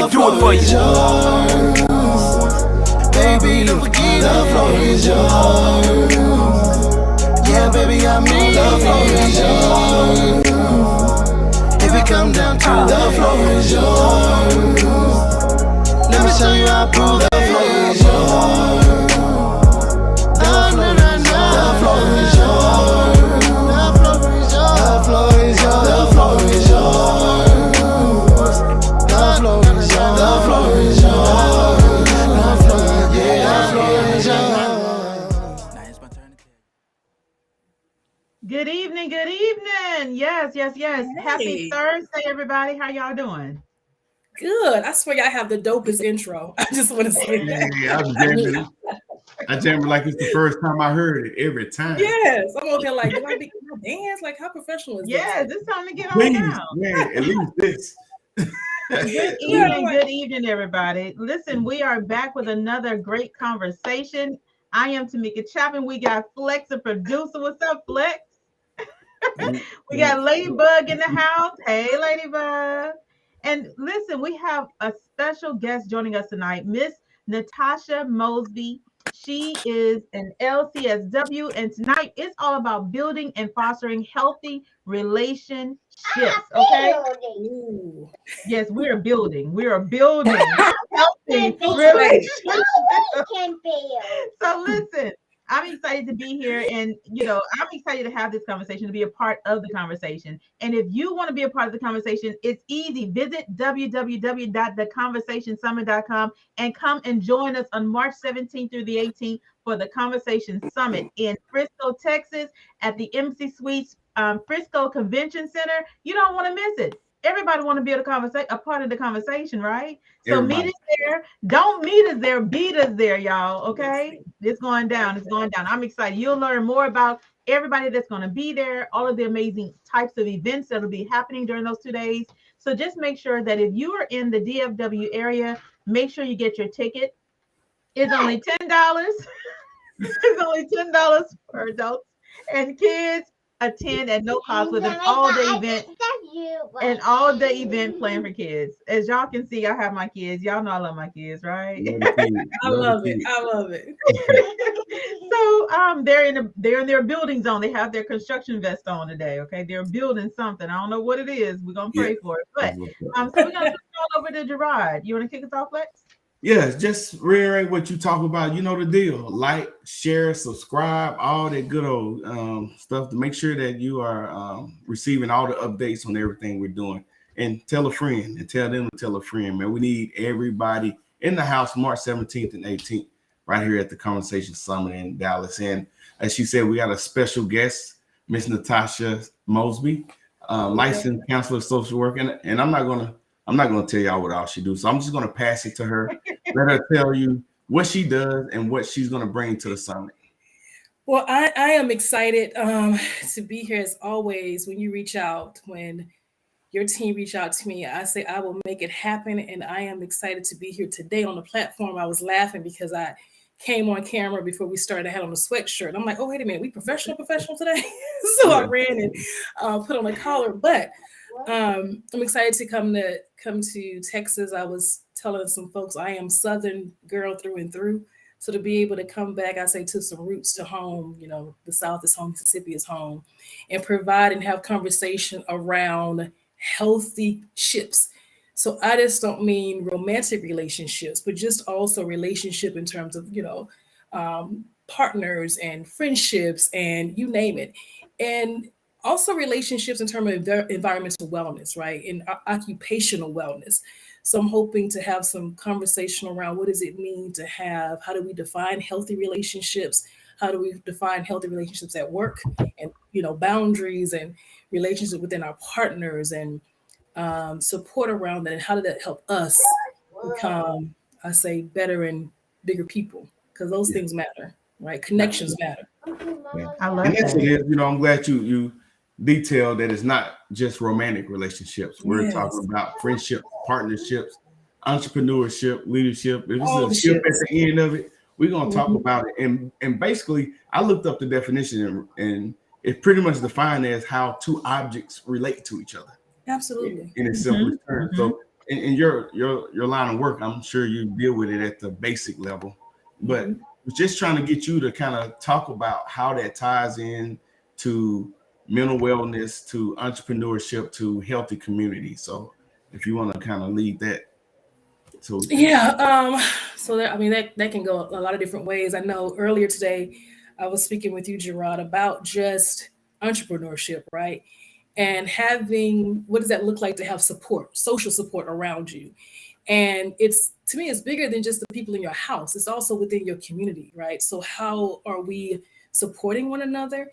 can do it for you. Baby, don't forget the floor is yours. Yeah, baby, I mean the floor is yours. If it come down to the floor is yours, let me show you how I prove the floor is yours. The floor is yours. The floor is yours. The floor is yours. The floor is yours. The floor is yours. The floor is yours. Good evening, good evening. Yes. Hey. Happy Thursday, everybody. How y'all doing? Good. I swear y'all have the dopest intro. I just want to say that. Yeah, I jammed like it's the first time I heard it every time. Yes. I'm over here like, do I dance? Like, how professional is this? Yes, it's time to get on Please, down. man, at least this. Good evening, everybody. Listen, we are back with another great conversation. I am Tamika Chapman. We got Flex, the producer. What's up, Flex? We got Ladybug in the house. Hey, Ladybug. And listen, we have a special guest joining us tonight, Miss Natasha Mosby. She is an LCSW, and tonight it's all about building and fostering healthy relationships. Okay. Ooh. Yes, we are building. We are building healthy relationships. So listen, I'm excited to be here, and I'm excited to have this conversation, to be a part of the conversation. And if you want to be a part of the conversation, it's easy. Visit www.theconversationsummit.com and come and join us on March 17th through the 18th for the Conversation Summit in Frisco, Texas, at the MC Suites Frisco Convention Center. You don't want to miss it. Everybody want to be a part of the conversation, right? So meet us there. Don't meet us there. Beat us there, y'all. Okay, it's going down. It's going down. I'm excited. You'll learn more about everybody that's going to be there, all of the amazing types of events that will be happening during those 2 days. So just make sure that if you are in the DFW area, make sure you get your ticket. It's only $10. It's only $10 for adults, and kids attend at no cost with an all-day event planned for kids. As y'all can see, I have my kids. Y'all know I love my kids, right? I love it. So they're in their building zone. They have their construction vest on today. Okay, they're building something. I don't know what it is. We're gonna pray for it. But so we're gonna turn it all over to Gerard. You want to kick us off, Lex? Yes, just reiterate what you talk about. You know the deal. Like, share, subscribe, all that good old stuff to make sure that you are receiving all the updates on everything we're doing. And tell a friend, and tell them to tell a friend, man. We need everybody in the house March 17th and 18th right here at the Conversation Summit in Dallas. And as she said, we got a special guest, Miss Natasha Mosby, licensed counselor, social worker. And I'm not gonna tell y'all what all she do. So I'm just gonna pass it to her. Let her tell you what she does and what she's gonna bring to the summit. Well, I am excited to be here as always. When you reach out, when your team reach out to me, I say I will make it happen. And I am excited to be here today on the platform. I was laughing because I came on camera before we started. I had on a sweatshirt. I'm like, oh, wait a minute, we professional today? So I ran and put on a collar. But I'm excited to come to Texas. I was telling some folks I am Southern girl through and through. So to be able to come back, I say, to some roots to home, the South is home, Mississippi is home, and provide and have conversation around healthy ships. So I just don't mean romantic relationships, but just also relationship in terms of, partners and friendships and you name it. And also relationships in terms of environmental wellness, right? And occupational wellness. So I'm hoping to have some conversation around what does it mean to have, how do we define healthy relationships? How do we define healthy relationships at work and, boundaries and relationships within our partners and support around that? And how did that help us become, I say, better and bigger people? Because those things matter, right? Connections matter. Yeah. I love and that. Is, I'm glad you detailed that it's not just romantic relationships. We're talking about friendships, partnerships, entrepreneurship, leadership. If it's a ship at the end of it, we're going to talk about it. And basically, I looked up the definition and it's pretty much defined as how two objects relate to each other. Absolutely. In its simplest terms. So in your line of work, I'm sure you deal with it at the basic level, but we're just trying to get you to kind of talk about how that ties in to mental wellness, to entrepreneurship, to healthy community. So if you want to kind of lead that, so we can. Yeah. So that, I mean, that can go a lot of different ways. I know earlier today I was speaking with you, Gerard, about just entrepreneurship, right? And having, what does that look like to have support, social support around you? And it's, to me, it's bigger than just the people in your house. It's also within your community, right? So how are we supporting one another?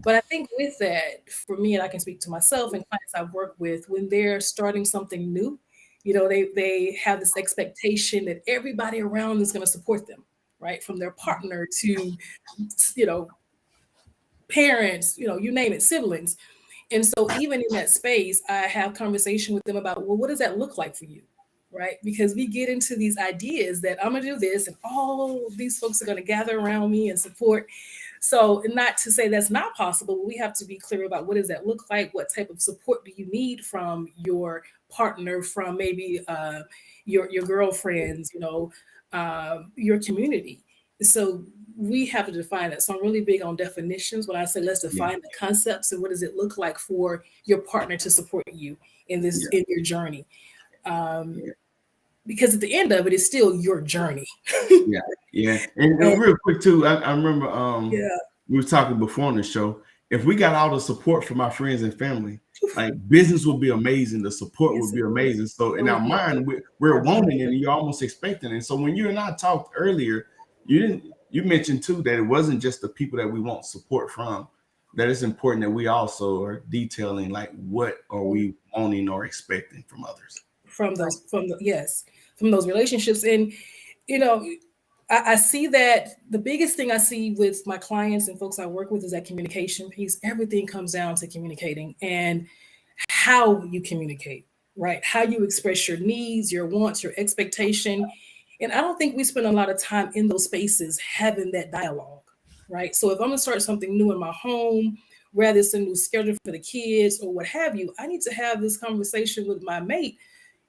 But I think with that, for me, and I can speak to myself and clients I've worked with, when they're starting something new, they have this expectation that everybody around is going to support them, right? From their partner to, you know, parents, you name it, siblings. And so even in that space, I have conversation with them about, well, what does that look like for you? Right? Because we get into these ideas that I'm gonna do this and all these folks are gonna gather around me and support. So not to say that's not possible, but we have to be clear about what does that look like? What type of support do you need from your partner, from maybe your girlfriends, your community. So we have to define that. So I'm really big on definitions. When I say let's Yeah, define the concepts and what does it look like for your partner to support you in this yeah, in your journey. Um, yeah. because at the end of it, it's still your journey. Yeah, yeah. And And real quick too, I remember yeah, we were talking before on the show. If we got all the support from our friends and family, like business would be amazing, the support would yes, be it would. amazing. So It in our would be mind, amazing. we're wanting it Absolutely. and you're almost expecting it. So when you and I talked earlier, you mentioned too that it wasn't just the people that we want support from, that it's important that we also are detailing like what are we wanting or expecting from others. From Right. those, yes, from those relationships. And you know, I see that the biggest thing I see with my clients and folks I work with is that communication piece. Everything comes down to communicating and how you communicate, right? How you express your needs, your wants, your expectation. And I don't think we spend a lot of time in those spaces having that dialogue, right? So if I'm gonna start something new in my home, whether it's a new schedule for the kids or what have you, I need to have this conversation with my mate,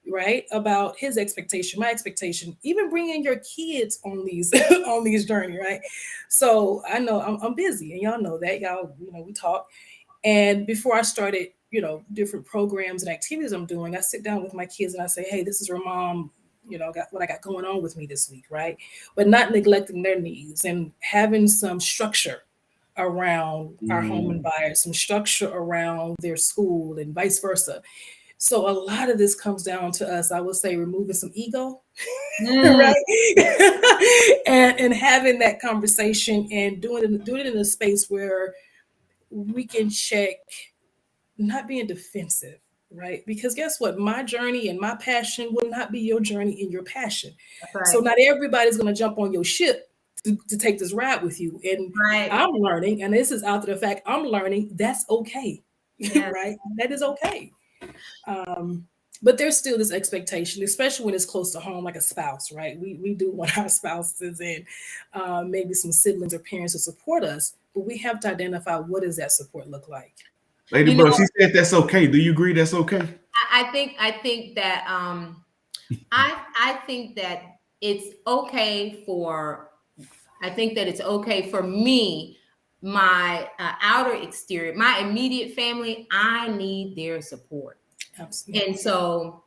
right, about his expectation, my expectation, even bringing your kids on these on these journey, right? So I know I'm busy, and y'all know that, y'all, we talk. And before I started, different programs and activities I'm doing, I sit down with my kids and I say, hey, this is your mom, got what I got going on with me this week, right? But not neglecting their needs and having some structure around our home Mm, environment, some structure around their school and vice versa. So a lot of this comes down to us, I would say, removing some ego, Mm, right? And having that conversation and doing it in a space where we can check, not being defensive, right? Because guess what? My journey and my passion will not be your journey and your passion. that's So right. not everybody's going to jump on your ship to take this ride with you. And Right. I'm learning, and this is after the fact, I'm learning that's okay, Yes. right? That is okay. Um, but there's still this expectation, especially when it's close to home, like a spouse, right? We do want our spouses and maybe some siblings or parents to support us, but we have to identify what does that support look like. Lady You know, Bug, she said that's okay. Do you agree that's okay? I think that I think that it's okay for I think that it's okay for me, my outer exterior, my immediate family. I need their support, and Absolutely. so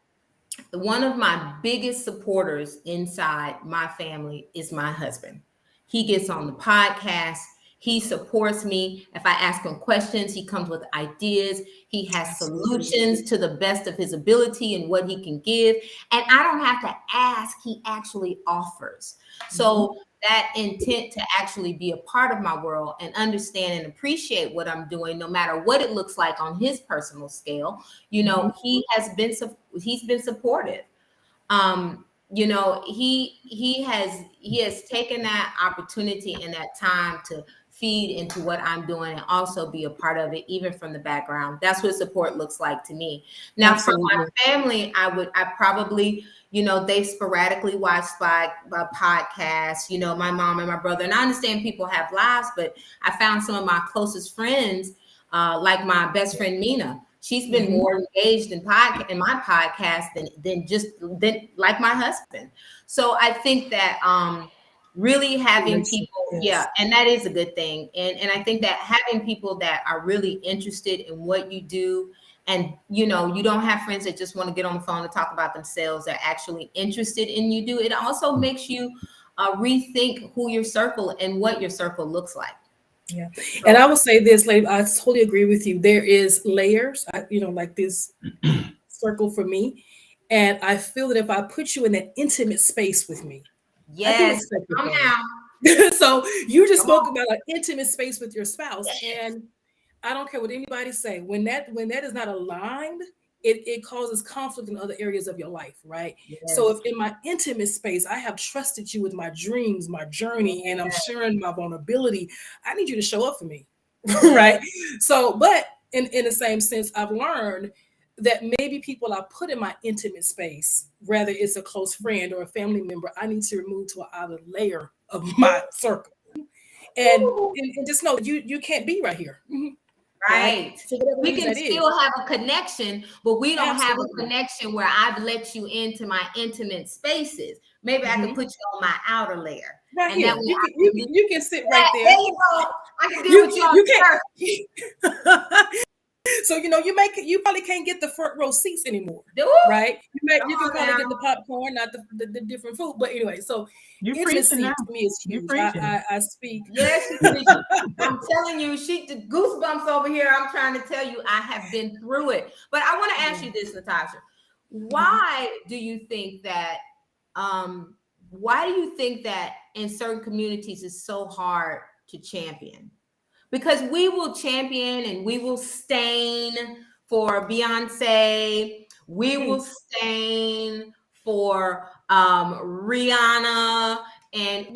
one of my biggest supporters inside my family is my husband. He gets on the podcast. He supports me. If I ask him questions, he comes with ideas. He has Absolutely. solutions to the best of his ability and what he can give. And I don't have to ask, he actually offers. Mhm. So that intent to actually be a part of my world and understand and appreciate what I'm doing, no matter what it looks like on his personal scale, Mhm. he's been supportive. He has taken that opportunity and that time to feed into what I'm doing and also be a part of it, even from the background. That's what support looks like to me. Now, from my Absolutely. family, I probably, they sporadically watch by podcasts, my mom and my brother. And I understand people have lives, but I found some of my closest friends, like my best friend Mina. She's been more engaged in my podcast than like my husband. So I think that really having people, yeah, and that is a good thing. And I think that having people that are really interested in what you do, and you don't have friends that just want to get on the phone and talk about themselves, they're actually interested in you do. It also makes you rethink who your circle and what your circle looks like. Yeah. And I will say this, lady, I totally agree with you. There is layers, like this circle for me. And I feel that if I put you in an intimate space with me, yes, come now. So you just spoke about an intimate space with your spouse. Yes. And I don't care what anybody say. When that is not aligned, it causes conflict in other areas of your life, right? Yes. So if in my intimate space, I have trusted you with my dreams, my journey, and I'm sharing my vulnerability, I need you to show up for me, right? So, but in the same sense, I've learned that maybe people I put in my intimate space, whether it's a close friend or a family member, I need to remove to another layer of my circle. And just know you can't be right here. Right. So we can still have a connection, but we don't have a connection where I've let you into my intimate spaces. Maybe I can put you on my outer layer. Right and here. You can sit right there. There you go. I can deal with you on So you probably can't get the front row seats anymore, right? You can probably get the popcorn, not the different food. But anyway, so intimacy to me is huge. I speak. Yes, I'm telling you, the goosebumps over here. I'm trying to tell you, I have been through it. But I want to ask you this, Natasha. Why do you think that? Why do you think that in certain communities it's so hard to champion? Because we will champion and we will stain for Beyonce. We will stain for Rihanna. And,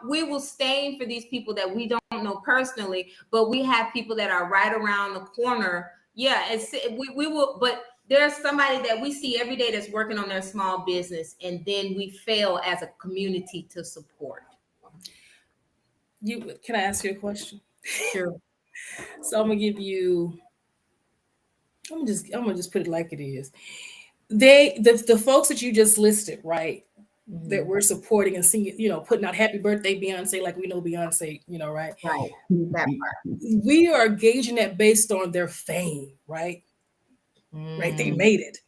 we will stain for these people that we don't know personally, but we have people that are right around the corner. Yeah, we will, but there's somebody that we see every day that's working on their small business, and then we fail as a community to support. Can I ask you a question? Sure. So I'm gonna just put it like it is. The folks that you just listed, right? Mm-hmm. That we're supporting and singing, putting out "Happy Birthday, Beyonce," like we know Beyonce, right? Right. That part. We are gauging that based on their fame, right? Right. They made it.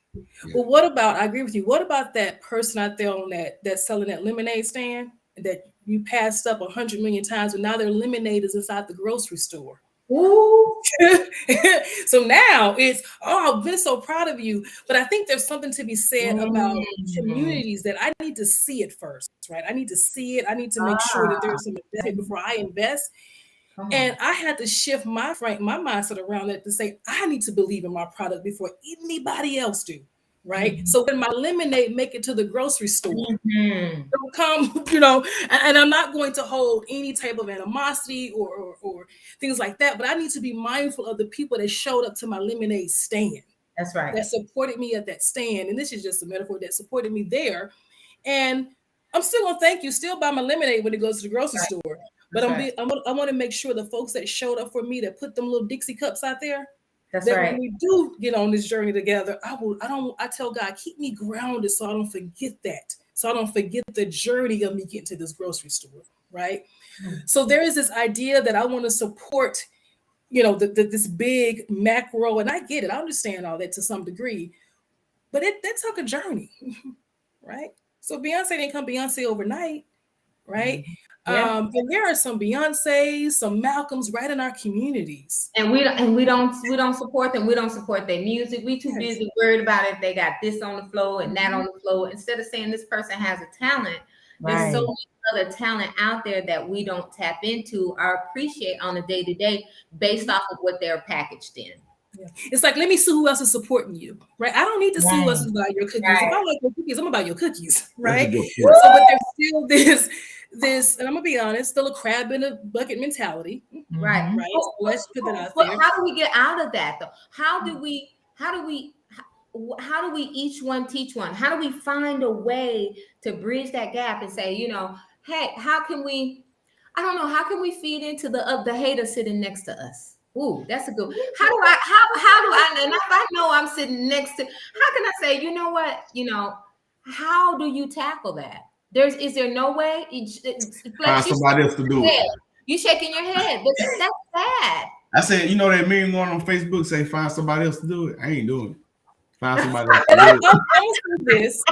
But what about? I agree with you. What about that person out there on that's selling that lemonade stand that you passed up 100 million times, and now their lemonade is inside the grocery store? Ooh. So now it's, I've been so proud of you. But I think there's something to be said about communities that I need to see it first, right? I need to see it. I need to make sure that there's some investment before I invest. And I had to shift my mindset around it to say, I need to believe in my product before anybody else do. Right. Mm-hmm. So when my lemonade make it to the grocery store, it'll come, and I'm not going to hold any type of animosity or things like that. But I need to be mindful of the people that showed up to my lemonade stand. That's right. That supported me at that stand. And this is just a metaphor, that supported me there. And I'm still going to thank you, still buy my lemonade when it goes to the grocery store. But I want to make sure the folks that showed up for me, that put them little Dixie cups out there, that's that right. When we do get on this journey together, I tell God, keep me grounded so I don't forget that. So I don't forget the journey of me getting to this grocery store, right? Mm-hmm. So there is this idea that I want to support, this big macro, and I get it. I understand all that to some degree, but that took a journey, right? So Beyonce didn't come Beyonce overnight, right? Mm-hmm. Yeah. And there are some Beyoncés, some Malcolms right in our communities, and we don't support them. We don't support their music. We too busy worried about if they got this on the floor and that on the floor. Instead of saying this person has a talent, there's so much other talent out there that we don't tap into or appreciate on a day-to-day based off of what they're packaged in. Yeah. It's like, let me see who else is supporting you, right? I don't need to see who else is buying your cookies. Right. If I like your cookies, I'm gonna buy your cookies, right? So, but there's still this, and I'm gonna be honest, still a crab in a bucket mentality, right? So let's put that out there. How do we get out of that, though? How do we each one teach one? How do we find a way to bridge that gap and say, hey, how can we feed into the hater sitting next to us? Ooh, that's a good. How do I and if I know I'm sitting next to, how can I say, you know what, how do you tackle that? Is there no way? Find Flex, somebody else to do it. you shaking your head. That's sad. I said, you know that meme going on Facebook say find somebody else to do it. I ain't doing it. Find somebody else to And do I'm it. saying this.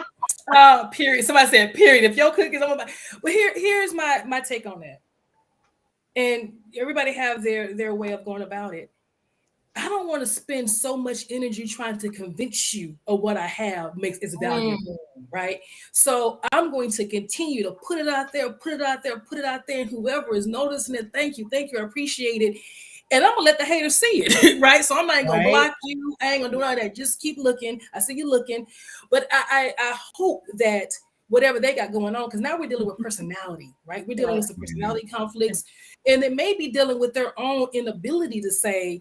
Period. Somebody said period. If your cookies, I'm about. Well, here's my take on that. And everybody have their way of going about it. I don't want to spend so much energy trying to convince you of what I have is valuable, right? So I'm going to continue to put it out there, and whoever is noticing it, thank you, I appreciate it. And I'm gonna let the haters see it, right? So I'm not gonna block you. I ain't gonna do all that. Just keep looking. I see you looking, but I hope that whatever they got going on, because now we're dealing with personality, right? We're dealing with some personality conflicts, and they may be dealing with their own inability to say,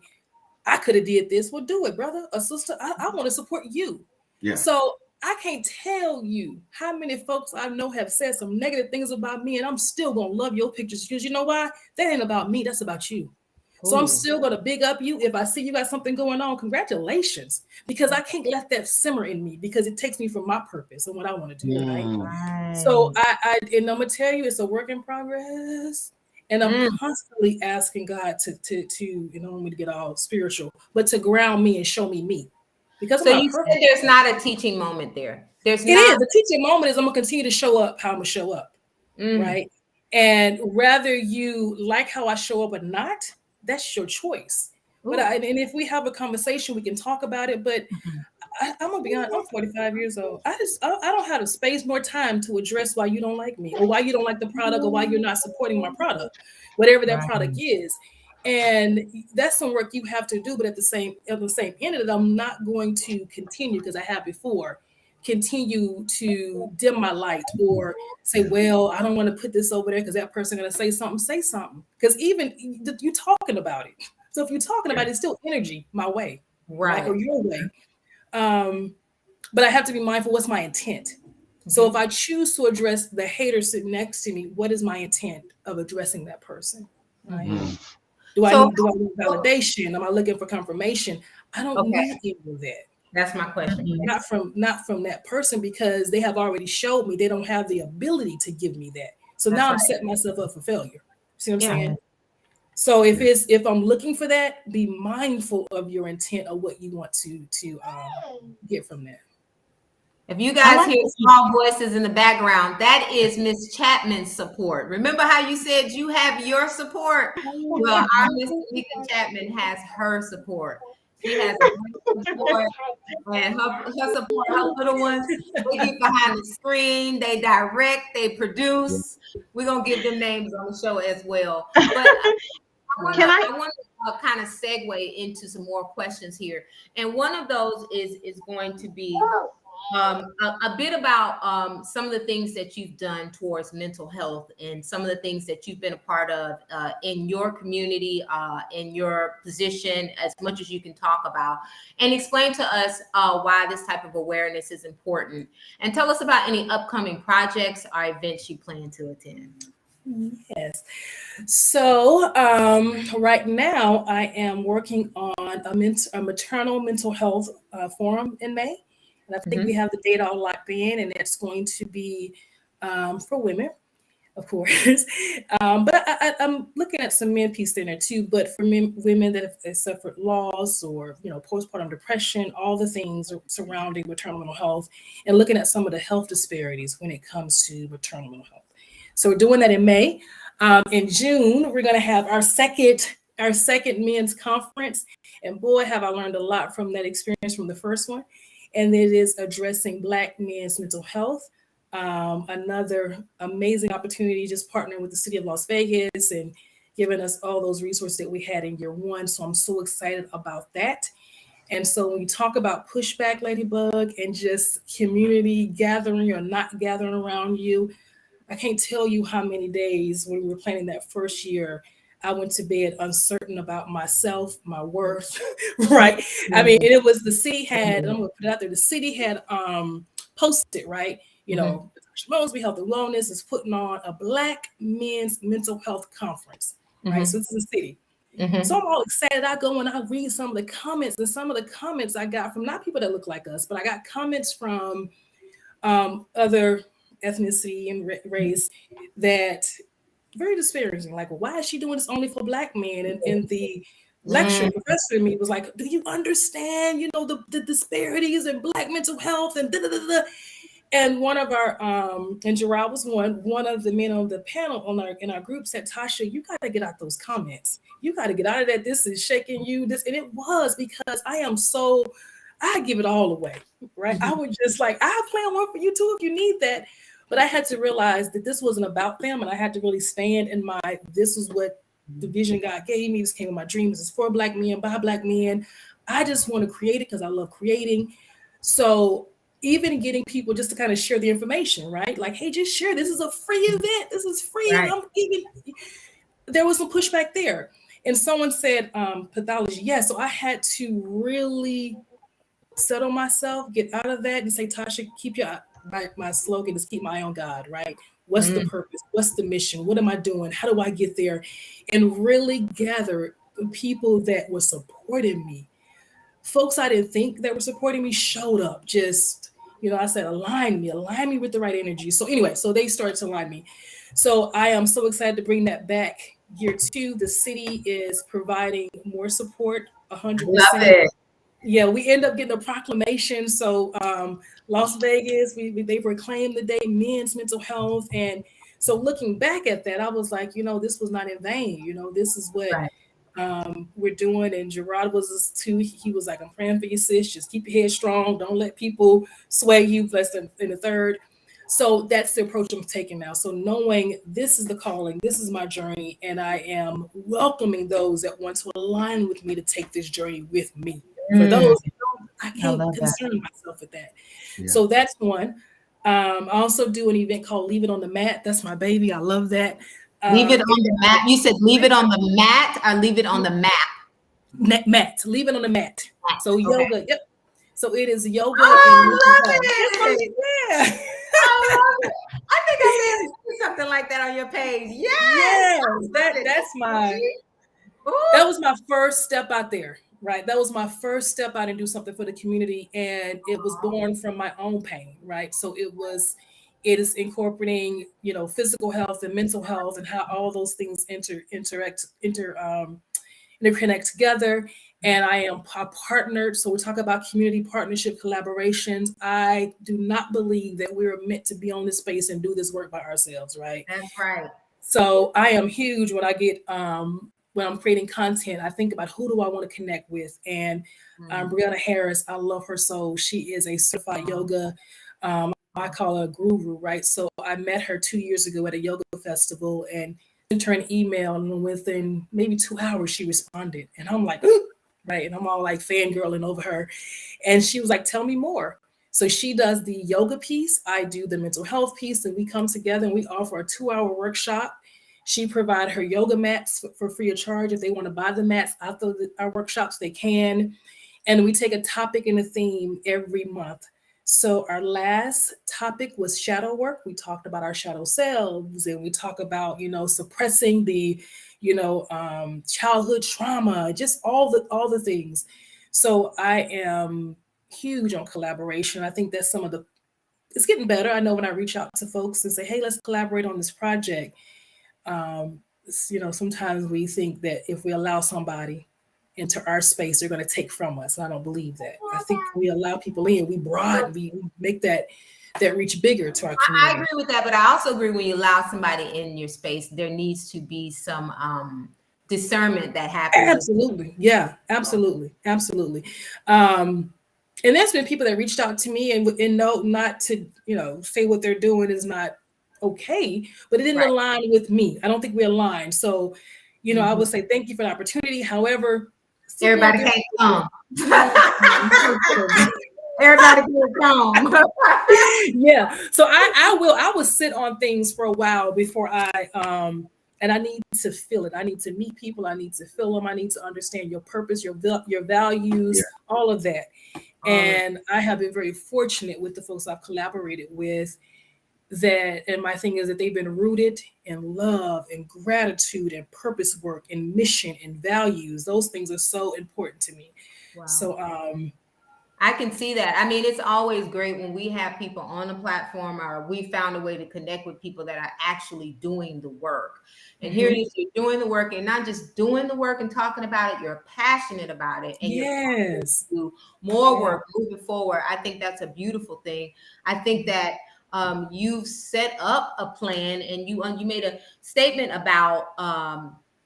I could have did this. Well, do it, brother or sister. I want to support you. Yeah. So I can't tell you how many folks I know have said some negative things about me, and I'm still gonna love your pictures because you know why? That ain't about me. That's about you. So I'm still gonna big up you. If I see you got something going on, congratulations. Because I can't let that simmer in me because it takes me from my purpose and what I want to do. Right. So and I'm gonna tell you, it's a work in progress. And I'm constantly asking God to you don't want me to get all spiritual, but to ground me and show me. Because so you said there's not a teaching moment there. It is. The teaching moment is I'm gonna continue to show up how I'm gonna show up. Right. And rather you like how I show up or not, that's your choice. Ooh. But and if we have a conversation, we can talk about it. But I'm gonna be honest, I'm 45 years old. I don't have the space nor time to address why you don't like me or why you don't like the product or why you're not supporting my product, whatever that product is. And that's some work you have to do. But at the same end of it, I'm not going to continue, because I have before, continue to dim my light or say, well, I don't want to put this over there because that person gonna say something. Because even you talking about it. So if you're talking about it, it's still energy my way, right? Or your way. But I have to be mindful, what's my intent? So if I choose to address the hater sitting next to me, what is my intent of addressing that person? Right? Do I need validation? Am I looking for confirmation? I don't need any of that. That's my question. Not from that person, because they have already showed me they don't have the ability to give me that. So now I'm setting myself up for failure. See what I'm saying? So if I'm looking for that, be mindful of your intent of what you want to get from that. If you guys hear small voices in the background, that is Miss Chapman's support. Remember how you said you have your support? Well, our Miss Tamika Chapman has her support. She has a support, and her support, her little ones, they get behind the screen, they direct, they produce. We're gonna give them names on the show as well. But I want to kind of segue into some more questions here, and one of those is going to be a bit about some of the things that you've done towards mental health and some of the things that you've been a part of in your community, in your position, as much as you can talk about, and explain to us why this type of awareness is important. And tell us about any upcoming projects or events you plan to attend. Yes. So right now I am working on a maternal mental health forum in May. And I think we have the date all locked in, and it's going to be for women, of course. But I'm looking at some men piece in there too. But for women that have suffered loss or postpartum depression, all the things surrounding maternal mental health, and looking at some of the health disparities when it comes to maternal mental health. So we're doing that in May. In June, we're going to have our second men's conference, and boy, have I learned a lot from that experience from the first one. And it is addressing Black men's mental health. Another amazing opportunity, just partnering with the city of Las Vegas and giving us all those resources that we had in year one. So I'm so excited about that. And so when you talk about pushback, Ladybug, and just community gathering or not gathering around you, I can't tell you how many days when we were planning that first year, I went to bed uncertain about myself, my worth, right? I mean, and it was the city had, I'm gonna put it out there, the city had posted, right? Natasha Mosby Health and Wellness is putting on a Black men's mental health conference, right? So this is the city. Mm-hmm. So I'm all excited. I go and I read some of the comments, and some of the comments I got from not people that look like us, but I got comments from other ethnicity and race that very disparaging. Like, well, why is she doing this only for Black men? And in the lecture, professor to me was like, do you understand, the disparities in Black mental health and da da da da. And one of our and Gerard was one of the men on the panel in our group said, Tasha, you got to get out those comments. You got to get out of that. This is shaking you. And it was because I give it all away, right? I would just I plan one for you too if you need that. But I had to realize that this wasn't about them, and I had to really stand in this is what the vision God gave me. This came with my dreams. It's for Black men, by Black men. I just want to create it because I love creating. So even getting people just to kind of share the information, right? Like, hey, just share. This is a free event. This is free. Right. And there was some pushback there. And someone said pathology. Yeah, so I had to really settle myself, get out of that and say, Tasha, keep my slogan is keep my eye on God, right? What's the purpose? What's the mission? What am I doing? How do I get there? And really gather people that were supporting me. Folks I didn't think that were supporting me showed up. Just, I said, align me with the right energy. So anyway, so they started to align me. So I am so excited to bring that back. Year 2, the city is providing more support, 100%. Love it. Yeah, we end up getting a proclamation. So Las Vegas, they proclaimed the day men's mental health. And so looking back at that, I was like, this was not in vain. This is what we're doing. And Gerard was too. He was like, I'm praying for you, sis. Just keep your head strong. Don't let people sway you. Less than in the third. So that's the approach I'm taking now. So knowing this is the calling, this is my journey, and I am welcoming those that want to align with me to take this journey with me. For those who don't, I can't concern myself with that. Yeah. So that's one. I also do an event called Leave It on the Mat. That's my baby. I love that. Leave it on the mat. You said leave it on the mat or leave it on the map? Mat. Leave it on the mat. So yoga. Yep. So it is yoga. I love it. Yeah. I love it. I think I may see something like that on your page. Yes. That's that was my first step out there. Right. That was my first step out and do something for the community. And it was born from my own pain. Right. So it is incorporating, physical health and mental health and how all those things interconnect together. And I am partnered. So we talk about community partnership collaborations. I do not believe that we're meant to be on this space and do this work by ourselves. Right. That's right. So I am huge when I get when I'm creating content. I think about who do I want to connect with. And Brianna Harris, I love her so. She is a certified yoga. I call her a guru, right? So I met her 2 years ago at a yoga festival and sent her an email, and within maybe 2 hours she responded. And I'm like, right? And I'm all like fangirling over her. And she was like, tell me more. So she does the yoga piece. I do the mental health piece, and we come together and we offer a 2-hour workshop. She provides her yoga mats for free of charge. If they want to buy the mats after our workshops, they can. And we take a topic and a theme every month. So our last topic was shadow work. We talked about our shadow selves, and we talk about, suppressing the, childhood trauma, just all the things. So I am huge on collaboration. I think that's it's getting better. I know when I reach out to folks and say, hey, let's collaborate on this project. Sometimes we think that if we allow somebody into our space, they're going to take from us. And I don't believe that. I think we allow people in, we broaden, we make that reach bigger to our community. I agree with that, but I also agree when you allow somebody in your space, there needs to be some discernment that happens. Absolutely. Yeah, absolutely. Absolutely. And there's been people that reached out to me and know not to, say what they're doing is not okay, but it didn't align with me. I don't think we aligned. So, I would say thank you for the opportunity. However, everybody can't come. Everybody can come. Yeah. So I will sit on things for a while before and I need to feel it. I need to meet people. I need to feel them. I need to understand your purpose, your values, all of that. And I have been very fortunate with the folks I've collaborated with. that, and my thing is that they've been rooted in love and gratitude and purpose work and mission and values. Those things are so important to me. Wow. So I can see that. I mean, it's always great when we have people on the platform, or we found a way to connect with people that are actually doing the work. And here it is, you're doing the work, and not just doing the work and talking about it, you're passionate about it, and you're do more work moving forward. I think that's a beautiful thing. I think that you've set up a plan, and you made a statement about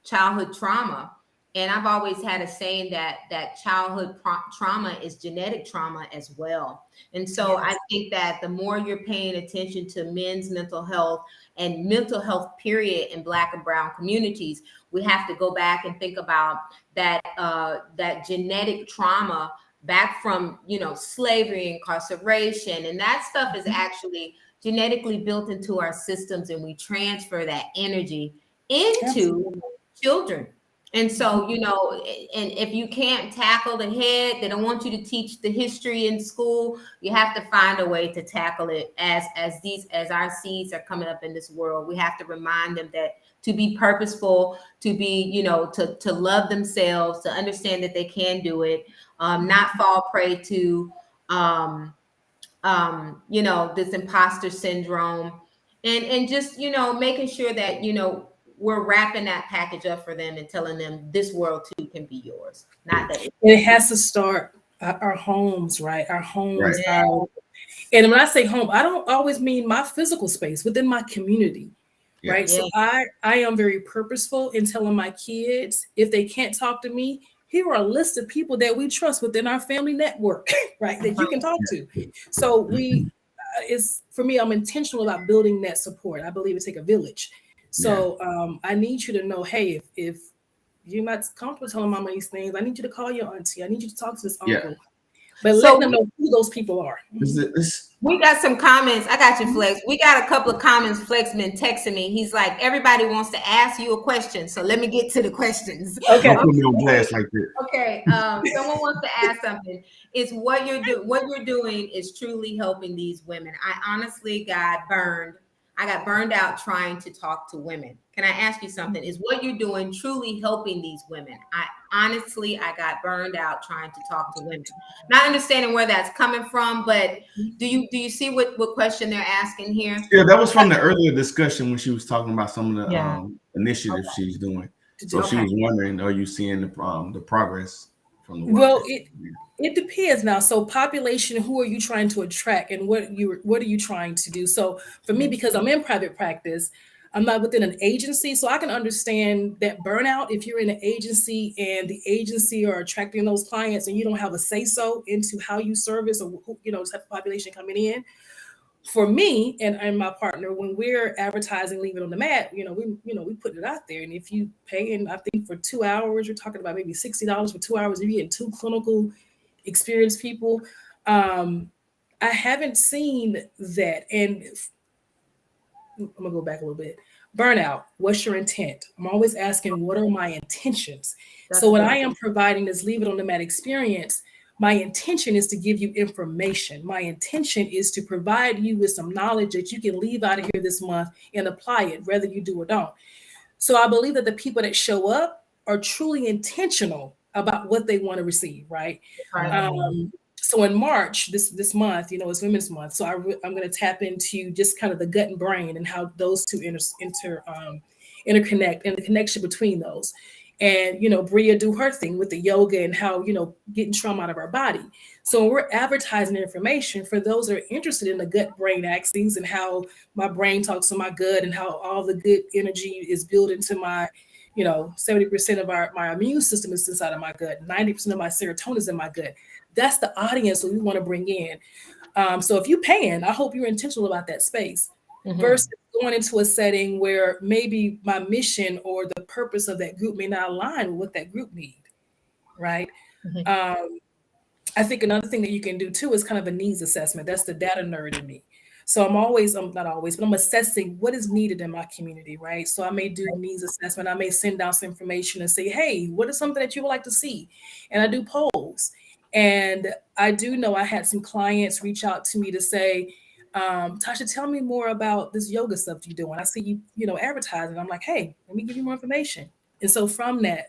childhood trauma. And I've always had a saying that childhood trauma is genetic trauma as well. And so I think that the more you're paying attention to men's mental health and mental health, period, in Black and Brown communities, we have to go back and think about that that genetic trauma back from, you know, slavery, incarceration, and that stuff is actually genetically built into our systems, and we transfer that energy into children. And so, you know, and if you can't tackle the head, they don't want you to teach the history in school. You have to find a way to tackle it as our seeds are coming up in this world. We have to remind them that to be purposeful, to be, you know, to love themselves, to understand that they can do it, not fall prey to, you know, this imposter syndrome, and just, you know, making sure that, you know, we're wrapping that package up for them and telling them this world too can be yours. Not that it has to start at our homes, right? Our homes are, and when I say home, I don't always mean my physical space, within my community, right? So I am very purposeful in telling my kids, if they can't talk to me, here are a list of people that we trust within our family network, right? That you can talk to. So we, it's, for me, I'm intentional about building that support. I believe it takes a village. So I need you to know, hey, if you're not comfortable telling mama these things, I need you to call your auntie. I need you to talk to this uncle. But let them know who those people are. We got some comments. I got you, Flex. We got a couple of comments. Flex been texting me. He's like, everybody wants to ask you a question. So let me get to the questions. Okay. Don't put me on blast like that. Okay. Someone wants to ask something. Is what you're doing is truly helping these women. I honestly got burned. I got burned out trying to talk to women. Can I ask you something? Is what you're doing truly helping these women? I got burned out trying to talk to women. Not understanding where that's coming from, but do you see what question they're asking here? Yeah, that was from the earlier discussion when she was talking about some of the initiatives she's doing. So she was wondering, are you seeing the progress from the work? Well, it depends now. So population, who are you trying to attract, and what are you trying to do? So for me, because I'm in private practice, I'm not within an agency, so I can understand that burnout if you're in an agency and the agency are attracting those clients and you don't have a say-so into how you service or who, you know, type of population coming in. For me and my partner, when we're advertising, leave it on the mat, we put it out there. And if you pay, and I think for 2 hours, you're talking about maybe $60 for 2 hours, if you get 2 clinical experienced people. I haven't seen that. And I'm gonna go back a little bit. Burnout, what's your intent? I'm always asking, what are my intentions? So when I am providing this leave it on the mat experience, my intention is to give you information. My intention is to provide you with some knowledge that you can leave out of here this month and apply it, whether you do or don't. So I believe that the people that show up are truly intentional about what they want to receive, right? So in March, this month, you know, it's Women's Month. So I'm going to tap into just kind of the gut and brain and how those two interconnect and the connection between those. And, you know, Bria do her thing with the yoga and how, you know, getting trauma out of our body. So when we're advertising information for those that are interested in the gut brain axes and how my brain talks to my gut and how all the good energy is built into my, you know, 70% of my immune system is inside of my gut, 90% of my serotonin is in my gut. That's the audience that we want to bring in. So if you're paying, I hope you're intentional about that space versus going into a setting where maybe my mission or the purpose of that group may not align with what that group need, right? I think another thing that you can do too is kind of a needs assessment. That's the data nerd in me. So I'm not always, but I'm assessing what is needed in my community, right? So I may do a needs assessment. I may send out some information and say, hey, what is something that you would like to see? And I do polls. And I do know I had some clients reach out to me to say, Tasha, tell me more about this yoga stuff you're doing. I see you advertising. I'm like, hey, let me give you more information. And so from that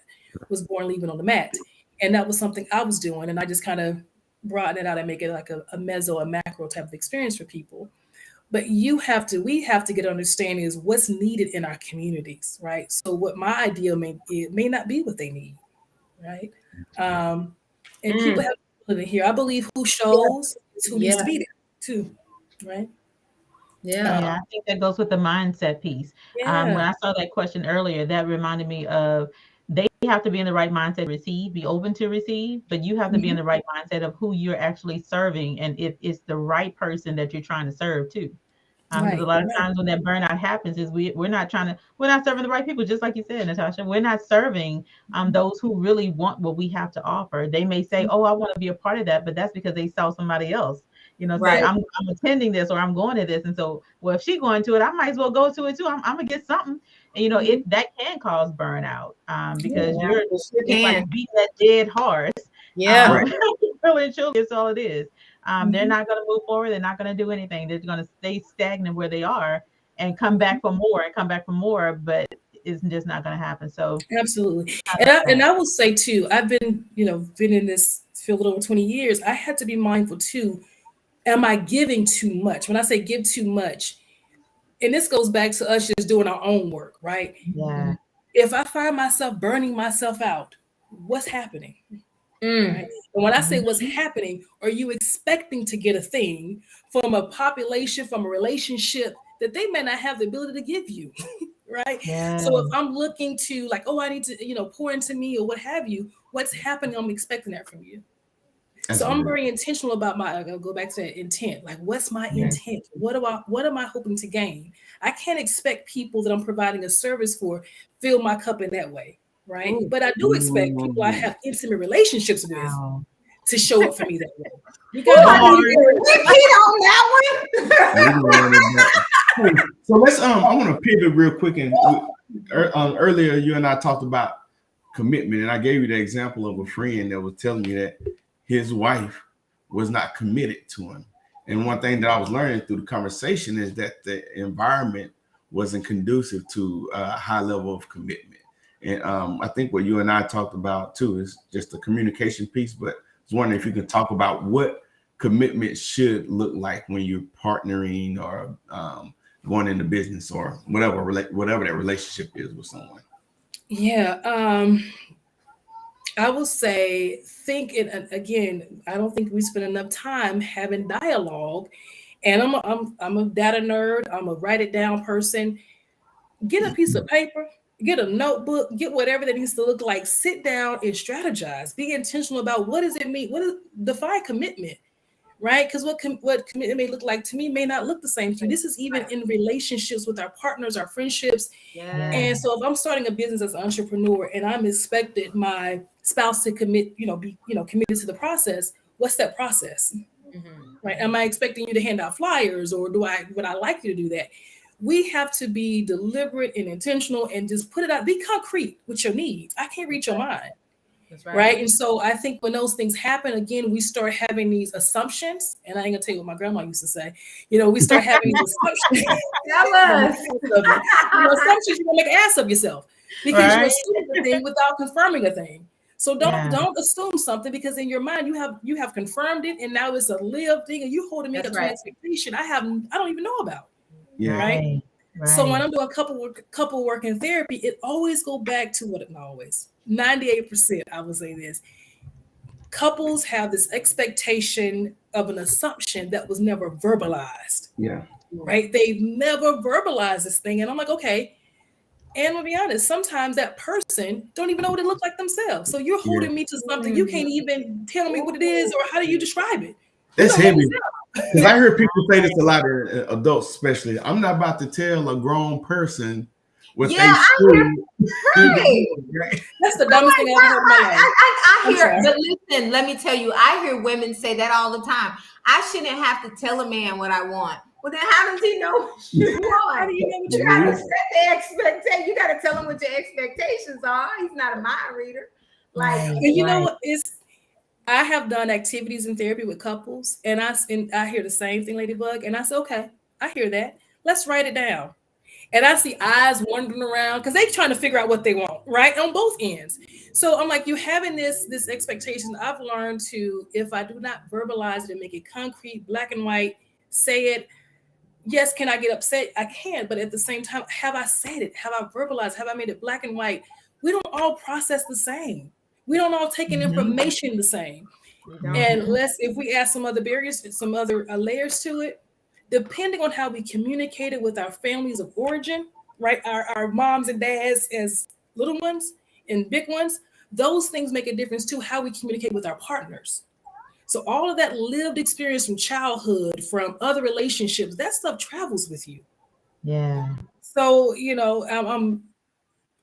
was born Leaving on the Mat. And that was something I was doing. And I just kind of broaden it out and make it like a meso, a macro type of experience for people. But we have to get understanding is what's needed in our communities, right? So what my idea it may not be what they need, right? And people have to live in here. I believe who shows is who needs to be there too, right? Yeah, I think that goes with the mindset piece. When I saw that question earlier, that reminded me of they have to be in the right mindset to receive, be open to receive, but you have to be in the right mindset of who you're actually serving and if it's the right person that you're trying to serve too. Because a lot of times when that burnout happens is we're not serving the right people, just like you said, Natasha. We're not serving those who really want what we have to offer. They may say, oh, I want to be a part of that, but that's because they saw somebody else, say I'm attending this or I'm going to this. And so, well, if she's going to it, I might as well go to it too. I'm gonna get something. And that can cause burnout because you're like beating that dead horse. Really, truly, it's all it is. They're not going to move forward. They're not going to do anything. They're going to stay stagnant where they are and come back for more, but it's just not going to happen. So absolutely. And I will say too, I've been in this field over 20 years. I had to be mindful too. Am I giving too much? When I say give too much, and this goes back to us just doing our own work, right? Yeah. If I find myself burning myself out, what's happening? Right? And when I say what's happening, are you expecting to get a thing from a population, from a relationship that they may not have the ability to give you? Right? So if I'm looking to like, oh, I need to, pour into me or what have you, what's happening? I'm expecting that from you. So I'm very intentional about I'll go back to that intent. Like, what's my intent? What am I hoping to gain? I can't expect people that I'm providing a service for fill my cup in that way. Right. But I do expect people I have intimate relationships with to show up for me that way. You got on that. So let's I want to pivot real quick. And earlier you and I talked about commitment, and I gave you the example of a friend that was telling me that his wife was not committed to him. And one thing that I was learning through the conversation is that the environment wasn't conducive to a high level of commitment. And I think what you and I talked about too is just the communication piece, but I was wondering if you could talk about what commitment should look like when you're partnering or going into business or whatever that relationship is with someone. Yeah. I will say, again, I don't think we spend enough time having dialogue. And I'm a data nerd. I'm a write it down person. Get a piece of paper, get a notebook, get whatever that needs to look like. Sit down and strategize. Be intentional about what does it mean? Define commitment, right? Because what commitment may look like to me may not look the same to you. This is even in relationships with our partners, our friendships. And so if I'm starting a business as an entrepreneur and I'm expected my spouse to commit, be committed to the process, what's that process? Right? Am I expecting you to hand out flyers, or would I like you to do that? We have to be deliberate and intentional and just put it out. Be concrete with your needs. I can't read your mind. That's right. And so I think when those things happen, again, we start having these assumptions. And I ain't gonna tell you what my grandma used to say. We start having these assumptions. Tell us. Assumptions, you're gonna make an ass of yourself because you're assuming a thing without confirming a thing. So don't assume something, because in your mind you have confirmed it, and now it's a lived thing, and you holding me up to an expectation I don't even know about. Yeah. Right. So when I'm doing couple work in therapy, it always go back to 98%, I will say this. Couples have this expectation of an assumption that was never verbalized. Yeah. Right? They've never verbalized this thing. And I'm like, okay. And to be honest, sometimes that person don't even know what it looks like themselves. So you're holding me to something. You can't even tell me what it is, or how do you describe it? That's heavy. Because I heard people say this a lot, of adults especially. I'm not about to tell a grown person what they screw. Right? That's the dumbest thing I've ever heard in my life. I hear, but listen, let me tell you, I hear women say that all the time. I shouldn't have to tell a man what I want. Well, then how does he know what you want? How do you know what you got to set the expectation? You got to tell him what your expectations are. He's not a mind reader. Like, and you know what? I have done activities in therapy with couples, and I hear the same thing, Ladybug, and I say, okay, I hear that. Let's write it down. And I see eyes wandering around because they're trying to figure out what they want, right? On both ends. So I'm like, you having this expectation. I've learned to, if I do not verbalize it and make it concrete, black and white, say it. Yes, can I get upset? I can, but at the same time, have I said it? Have I verbalized? Have I made it black and white? We don't all process the same. We don't all take in information the same. And if we add some other barriers, some other layers to it, depending on how we communicated with our families of origin, right? Our moms and dads as little ones and big ones, those things make a difference too, how we communicate with our partners. So all of that lived experience from childhood, from other relationships, that stuff travels with you. Yeah. So,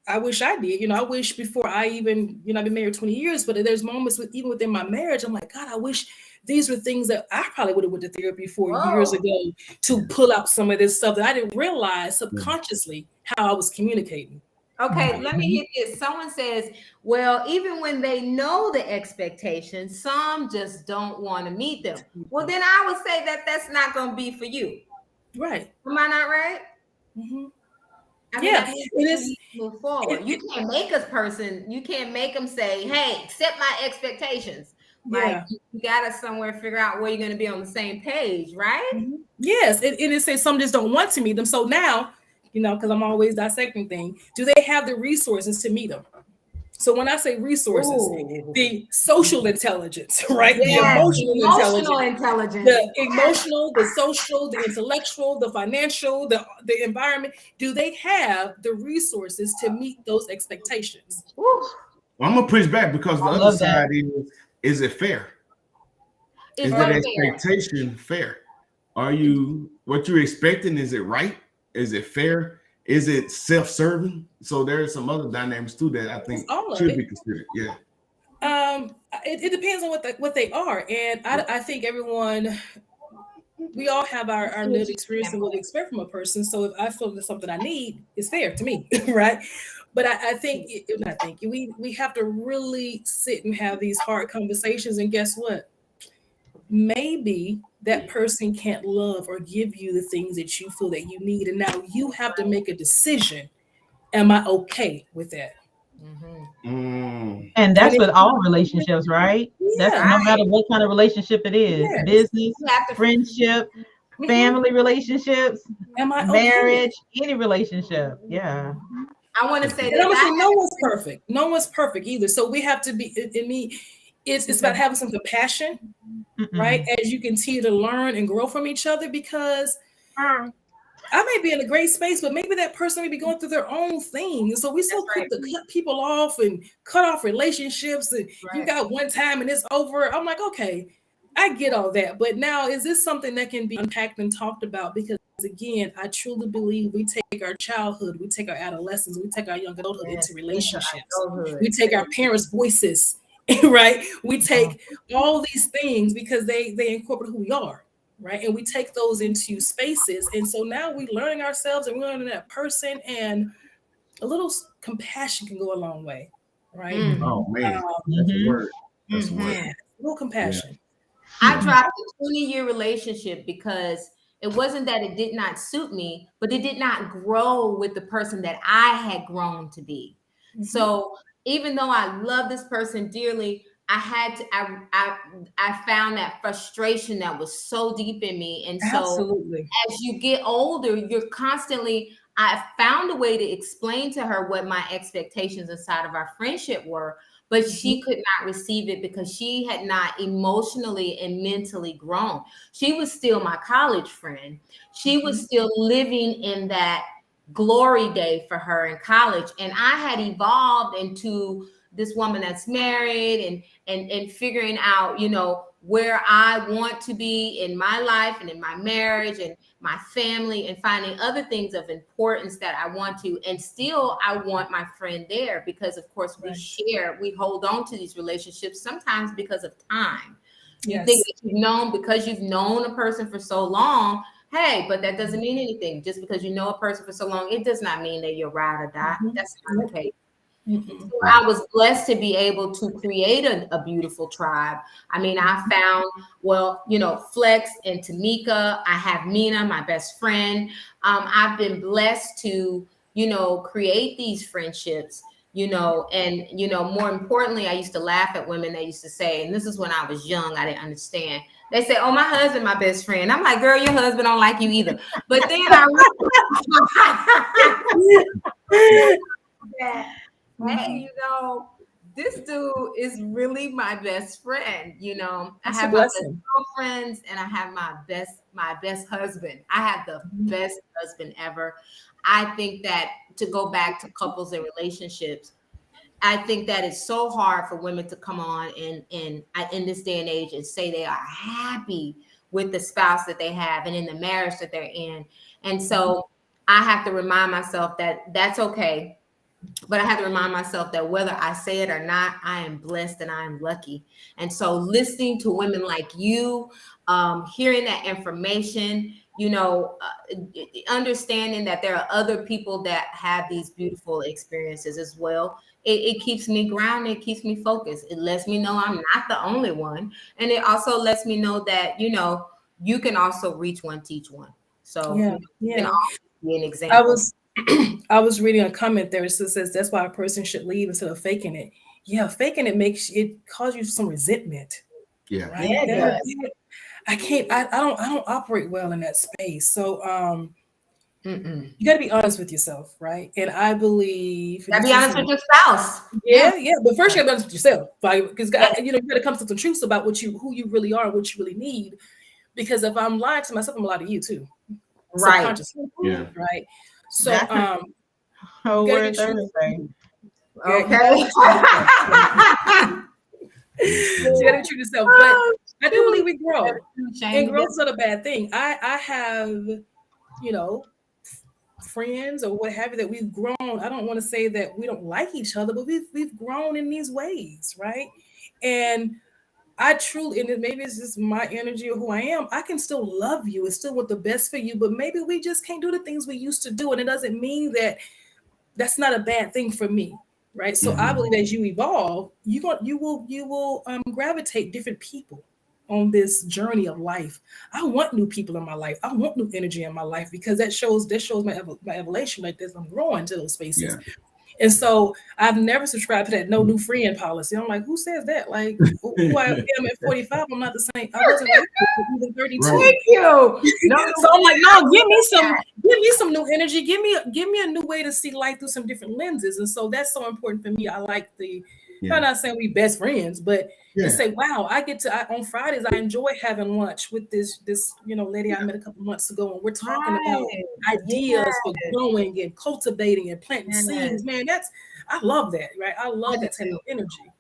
I wish I did. I wish before I even, I've been married 20 years, but there's moments even within my marriage, I'm like, God, I wish these were things that I probably would have went to therapy for years ago to pull out some of this stuff that I didn't realize subconsciously how I was communicating. Okay, let me hit this. Someone says, well, even when they know the expectations, some just don't want to meet them. Well, then I would say that that's not going to be for you. Right. Am I not right? Mm-hmm. I mean, it is move forward. You can't make a person, you can't make them say, hey, accept my expectations. Like you gotta somewhere figure out where you're gonna be on the same page, right? Mm-hmm. Yes, it say some just don't want to meet them. So now, because I'm always dissecting things, do they have the resources to meet them? So when I say resources, the social intelligence, right? Yes, the emotional intelligence, the emotional, the social, the intellectual, the financial, the environment. Do they have the resources to meet those expectations? Well, I'm gonna push back because the other side is it fair? Is that expectation fair? Are you what you're expecting? Is it right? Is it fair? Is it self-serving? So there are some other dynamics too that I think should be considered. Yeah. It depends on what they are, and I think we all have our lived experience and what we expect from a person. So if I feel there's something I need, it's fair to me, right? But I think we have to really sit and have these hard conversations. And guess what? Maybe that person can't love or give you the things that you feel that you need. And now you have to make a decision. Am I okay with that? Mm-hmm. And that's with all relationships, right? Yeah, that's no matter what kind of relationship it is, business, friendship, family relationships, marriage, any relationship. Yeah. I want to say that no one's perfect. No one's perfect either. So we have to be, it's about having some compassion, right? As you continue to learn and grow from each other, because I may be in a great space, but maybe that person may be going through their own thing. And so we so quick to cut people off and cut off relationships. And you got one time and it's over. I'm like, okay, I get all that. But now, is this something that can be unpacked and talked about? Because again, I truly believe we take our childhood, we take our adolescence, we take our young adulthood into relationships. We take our parents' voices, right? We take all these things because they incorporate who we are. Right. And we take those into spaces. And so now we're learning ourselves and we're learning that person, and a little compassion can go a long way. Right. Oh man. That's a word. That's a word. A little compassion. I dropped a 20-year relationship because it wasn't that it did not suit me, but it did not grow with the person that I had grown to be. So even though I love this person dearly, I found that frustration that was so deep in me. And so as you get older, you're constantly, I found a way to explain to her what my expectations inside of our friendship were, but she could not receive it because she had not emotionally and mentally grown. She was still my college friend. She was still living in that glory day for her in college. And I had evolved into this woman that's married and figuring out, where I want to be in my life and in my marriage and my family, and finding other things of importance that I want to. And still, I want my friend there because, of course, we hold on to these relationships sometimes because of time. You think that because you've known a person for so long, hey, but that doesn't mean anything. Just because you know a person for so long, it does not mean that you're ride or die. That's not the case. Mm-mm. So I was blessed to be able to create a beautiful tribe. I mean, I found, well, Flex and Tamika. I have Mina, my best friend. I've been blessed to, create these friendships, and, more importantly, I used to laugh at women that used to say, and this is when I was young, I didn't understand. They say, oh, my husband, my best friend. I'm like, girl, your husband don't like you either. But then I that, hey, this dude is really my best friend. I That's a have my best blessing. girlfriends and I have my best husband. I have the best husband ever. I think that to go back to couples and relationships, I think that it's so hard for women to come on and in this day and age and say they are happy with the spouse that they have and in the marriage that they're in. And so I have to remind myself that that's okay. But I have to remind myself that whether I say it or not, I am blessed and I am lucky. And so listening to women like you, hearing that information, understanding that there are other people that have these beautiful experiences as well. It keeps me grounded, it keeps me focused. It lets me know I'm not the only one. And it also lets me know that, you can also reach one, teach one. So Yeah, you can yeah. also be an I example. was I was reading a comment there that says that's why a person should leave instead of faking it. Yeah, faking it makes it cause you some resentment, Yeah. right? Yeah, it does. I can't. I don't operate well in that space. So Mm-mm. you got to be honest with yourself, right? And I believe, and Gotta this be is honest with your spouse. Yeah. yeah. But first you got to be honest with yourself, like because Yeah. you got to come to some truths about who you really are, what you really need. Because if I'm lying to myself, I'm lying to you too, Right. subconsciously, Yeah. right? So That's a you whole got to be word true. Thursday. Yeah, you Okay. got to be true to yourself. Yes, So you ma'am. got to be true to yourself. But Oh, I do believe shoot. we grow, Shame and the growth devil. is not a bad thing. I have, you know, friends or what have you that we've grown. I don't want to say that we don't like each other, but we've grown in these ways, right? And I truly, and maybe it's just my energy or who I am. I can still love you and still want the best for you, but maybe we just can't do the things we used to do, and it doesn't mean that that's not a bad thing for me, right? So I believe as you evolve, you will gravitate different people on this journey of life. I want new people in my life. I want new energy in my life because that shows my evolution like this. I'm growing to those spaces. Yeah. And so I've never subscribed to that no new friend policy. I'm like, who says that? Like who I am at 45, I'm not the same. I wasn't like this at even Right. 32. Thank you. No, So I'm like, no, give me some new energy. Give me a new way to see life through some different lenses. And so that's so important for me. I like I'm Yeah. not saying we best friends, but to Yeah. say, wow, on Fridays I enjoy having lunch with this lady I met a couple months ago, and we're talking about right. ideas for growing and cultivating and planting Yes. seeds. Man, I love that, right? I I love do that type too. of energy.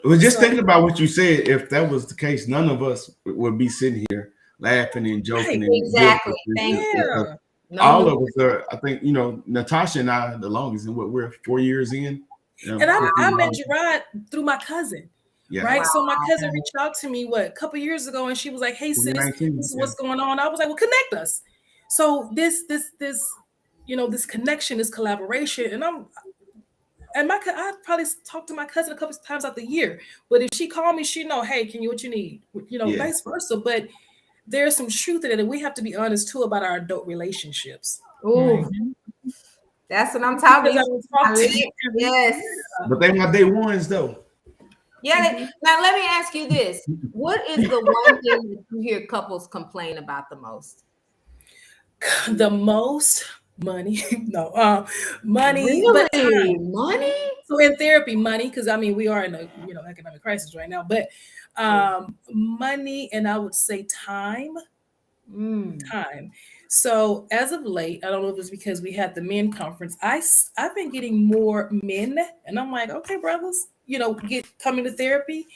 Well, just So thinking about what you said, if that was the case, none of us would be sitting here laughing and joking right, and building Exactly. this Thank business you. because yeah. No all new. of us are, I think, Natasha and I, the longest, and what we're 4 years in. And I met Wow. Gerard through my cousin. Yeah. Right. Wow. So my cousin reached out to me a couple years ago, and she was like, "Hey sis, this 2019. is Yeah. what's going on." I was like, "Well, connect us." So this connection, this collaboration, I probably talk to my cousin a couple times out the year. But if she called me, she know, hey, can you what you need? Yeah. Vice versa. But there's some truth in it, and we have to be honest too about our adult relationships. Ooh, Right. that's what I'm talking. Because I don't talk to you every Yes. But they my day ones though. Yeah. Now let me ask you this: what is the one thing that you hear couples complain about the most? the most money. No, money, but Really, time. money? So in therapy, money, because I mean we are in a economic crisis right now, but money, and I would say time. Mm. Time. So as of late, I don't know if it's because we had the men conference. I've been getting more men, and I'm like, okay, brothers, get coming to therapy,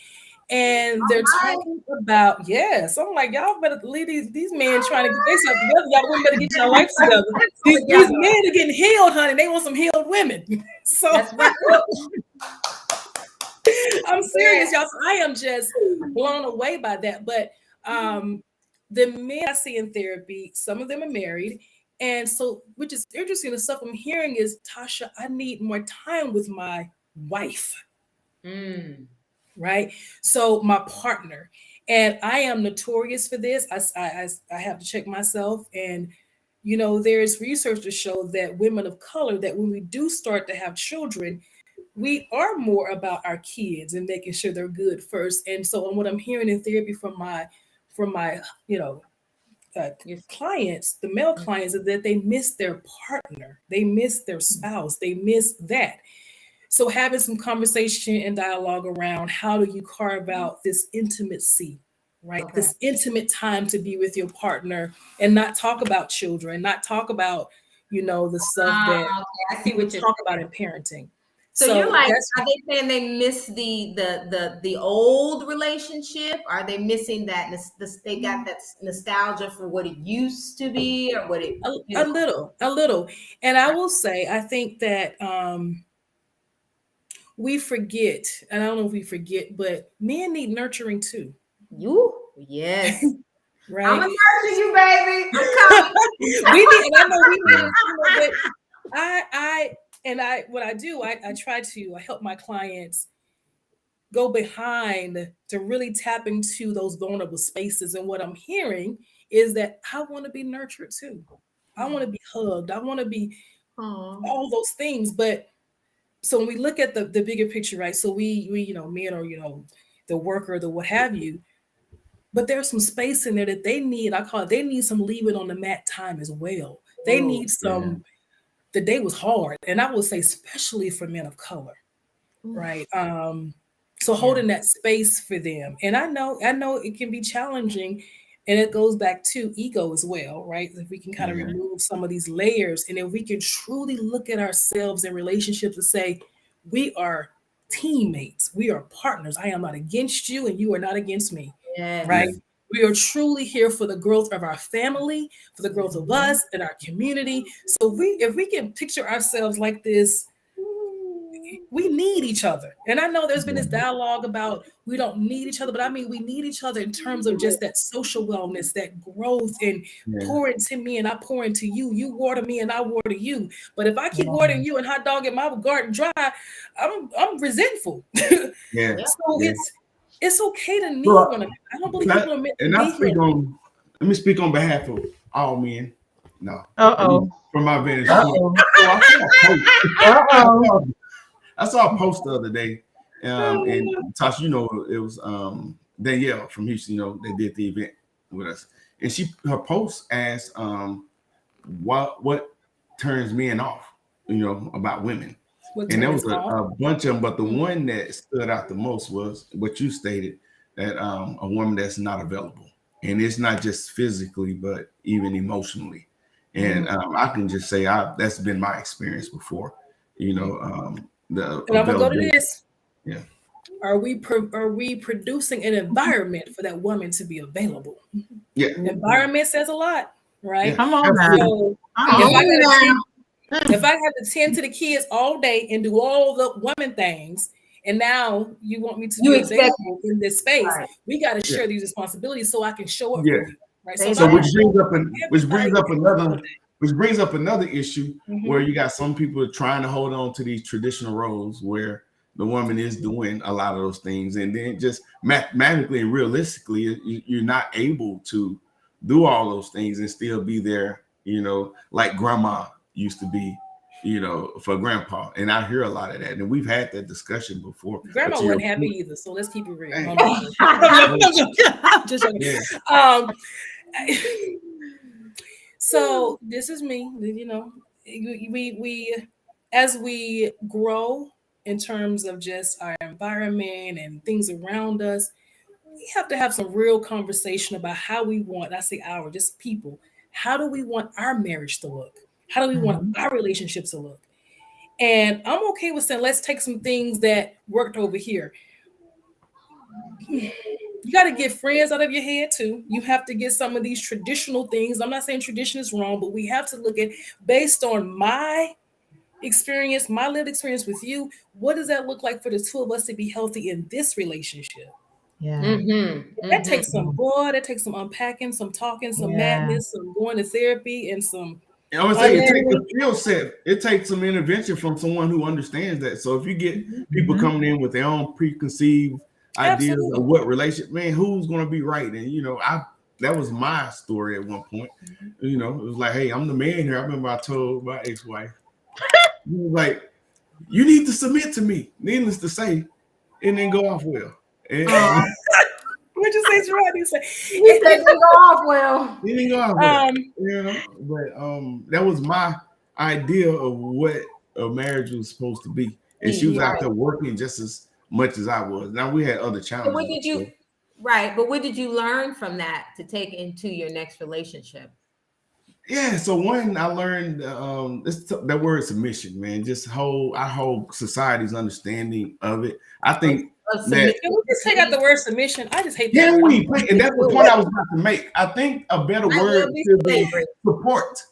and they're Right. talking about yes. I'm like, y'all better leave these men trying to get themselves together. Y'all women better get your life together. These Together. men are getting healed, honey. They want some healed women. So That's right. I'm serious, y'all. So I am just blown away by that. But the men I see in therapy, some of them are married. And so, which is interesting, the stuff I'm hearing is, Tasha, I need more time with my wife, Mm. right? So my partner, and I am notorious for this. I have to check myself, and there's research to show that women of color, that when we do start to have children, we are more about our kids and making sure they're good first. And so, what I'm hearing in therapy from my Yes. clients, the male clients, is that they miss their partner, they miss their spouse, they miss that. So having some conversation and dialogue around how do you carve out this intimacy, right? Okay. This intimate time to be with your partner and not talk about children, not talk about, the stuff that Okay. I see people what you're talk about saying. in parenting. So you're So like, that's are they saying they miss the old relationship? Are they missing that? They got that nostalgia for what it used to be, or what it, a little, a little. And I will say, I think that we forget, and I don't know if we forget, but men need nurturing too, You, yes. I'm right? gonna nurture you, baby. I'm coming. We need, and I know we need it too, but what I do, I try to help my clients go behind to really tap into those vulnerable spaces. And what I'm hearing is that I want to be nurtured too. I want to be hugged. I want to be Aw. all those things. But so when we look at the bigger picture, right? So we men are, the worker, the what have you, but there's some space in there that they need. I call it, they need some leave it on the mat time as well. They Ooh. need Yeah. some, the day was hard. And I would say, especially for men of color, Ooh. right? So Yeah. holding that space for them. And I know it can be challenging. And it goes back to ego as well, right? If we can kind of Yeah. remove some of these layers, and if we can truly look at ourselves in relationships and say, we are teammates, we are partners. I am not against you, and you are not against me, Yes. Yeah. right? We are truly here for the growth of our family, for the growth of us and our community. So if we can picture ourselves like this, we need each other. And I know there's been this dialogue about we don't need each other, but I mean, we need each other in terms of just that social wellness, that growth, and Yeah. pour into me and I pour into you. You water me and I water you. But if I keep watering you and hot dogging my garden dry, I'm resentful. Yeah. Yeah. So Yeah. it's okay to need Well, one another. I don't believe people are meant to and I be here. speak on. Let me speak on behalf of all men. No, Uh-oh. from my vantage point. Uh-oh. So I saw a post. I Uh-oh. saw, I saw a post the other day, and Tasha, it was Danielle from Houston. They did the event with us, and her post asked, what turns men off, about women. What And there turns was off? a bunch of them, but the one that stood out the most was what you stated, that a woman that's not available, and it's not just physically, but even emotionally. And I can just say that's been my experience before. The And I'm gonna go to availability. this. Yeah, Are we producing an environment for that woman to be available? yeah, Environment says a lot, yeah, right? Come on now. absolutely. So Come if I on. got to now. if I have to tend to the kids all day and do all the woman things, and now you want me to You be expect, available in this space, right. we got to Yeah, share these responsibilities so I can show up for yeah. you, right? So Say if So I that. have which everybody brings up all another day, which brings up another issue where mhm. you got some people trying to hold on to these traditional roles where the woman is doing a lot of those things, and then just mathematically and realistically, you're not able to do all those things and still be there, like grandma used to be, for grandpa. And I hear a lot of that, and we've had that discussion before. But Grandma to your wasn't happy point, either. So let's keep it real. No, hey, I'm just joking. I'm just joking. yeah, Um, so this is me. We as we grow in terms of just our environment and things around us, we have to have some real conversation about how we want. I say our, just people. How do we want our marriage to look? How do we want Mhm. our relationships to look? And I'm okay with saying, let's take some things that worked over here. You got to get friends out of your head too. You have to get some of these traditional things. I'm not saying tradition is wrong, but we have to look at, based on my experience, my lived experience with you, what does that look like for the two of us to be healthy in this relationship? Yeah. That takes Mm-hmm. some boy, that takes some unpacking, some talking, some Yeah. madness, some going to therapy, and some. I would say it takes a skill set. It takes some intervention from someone who understands that. So if you get people coming in with their own preconceived ideas of what relationship, man, who's going to be right? And that was my story at one point. It was like, hey, I'm the man here. I remember I told my ex-wife, he was like, you need to submit to me. Needless to say, it didn't go off well. What'd you say, Gerard? He said it didn't go off well. It didn't go off well. But that was my idea of what a marriage was supposed to be. And she was out there working just as much as I was. Now we had other challenges. But what did you learn from that to take into your next relationship? Yeah, so one, I learned that word submission, man. Just our whole society's understanding of it. I think that can we just take out the word submission? I just hate that. And that's the point I was about to make. I think a better word should be support.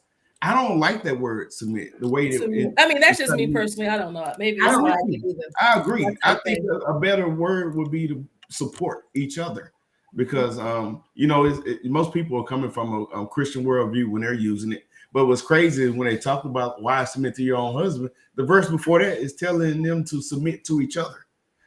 I don't like that word submit. The way that's just me personally. I don't know. Maybe I agree. I think a better word would be to support each other. Because most people are coming from a Christian worldview when they're using it. But what's crazy is when they talk about why submit to your own husband, the verse before that is telling them to submit to each other.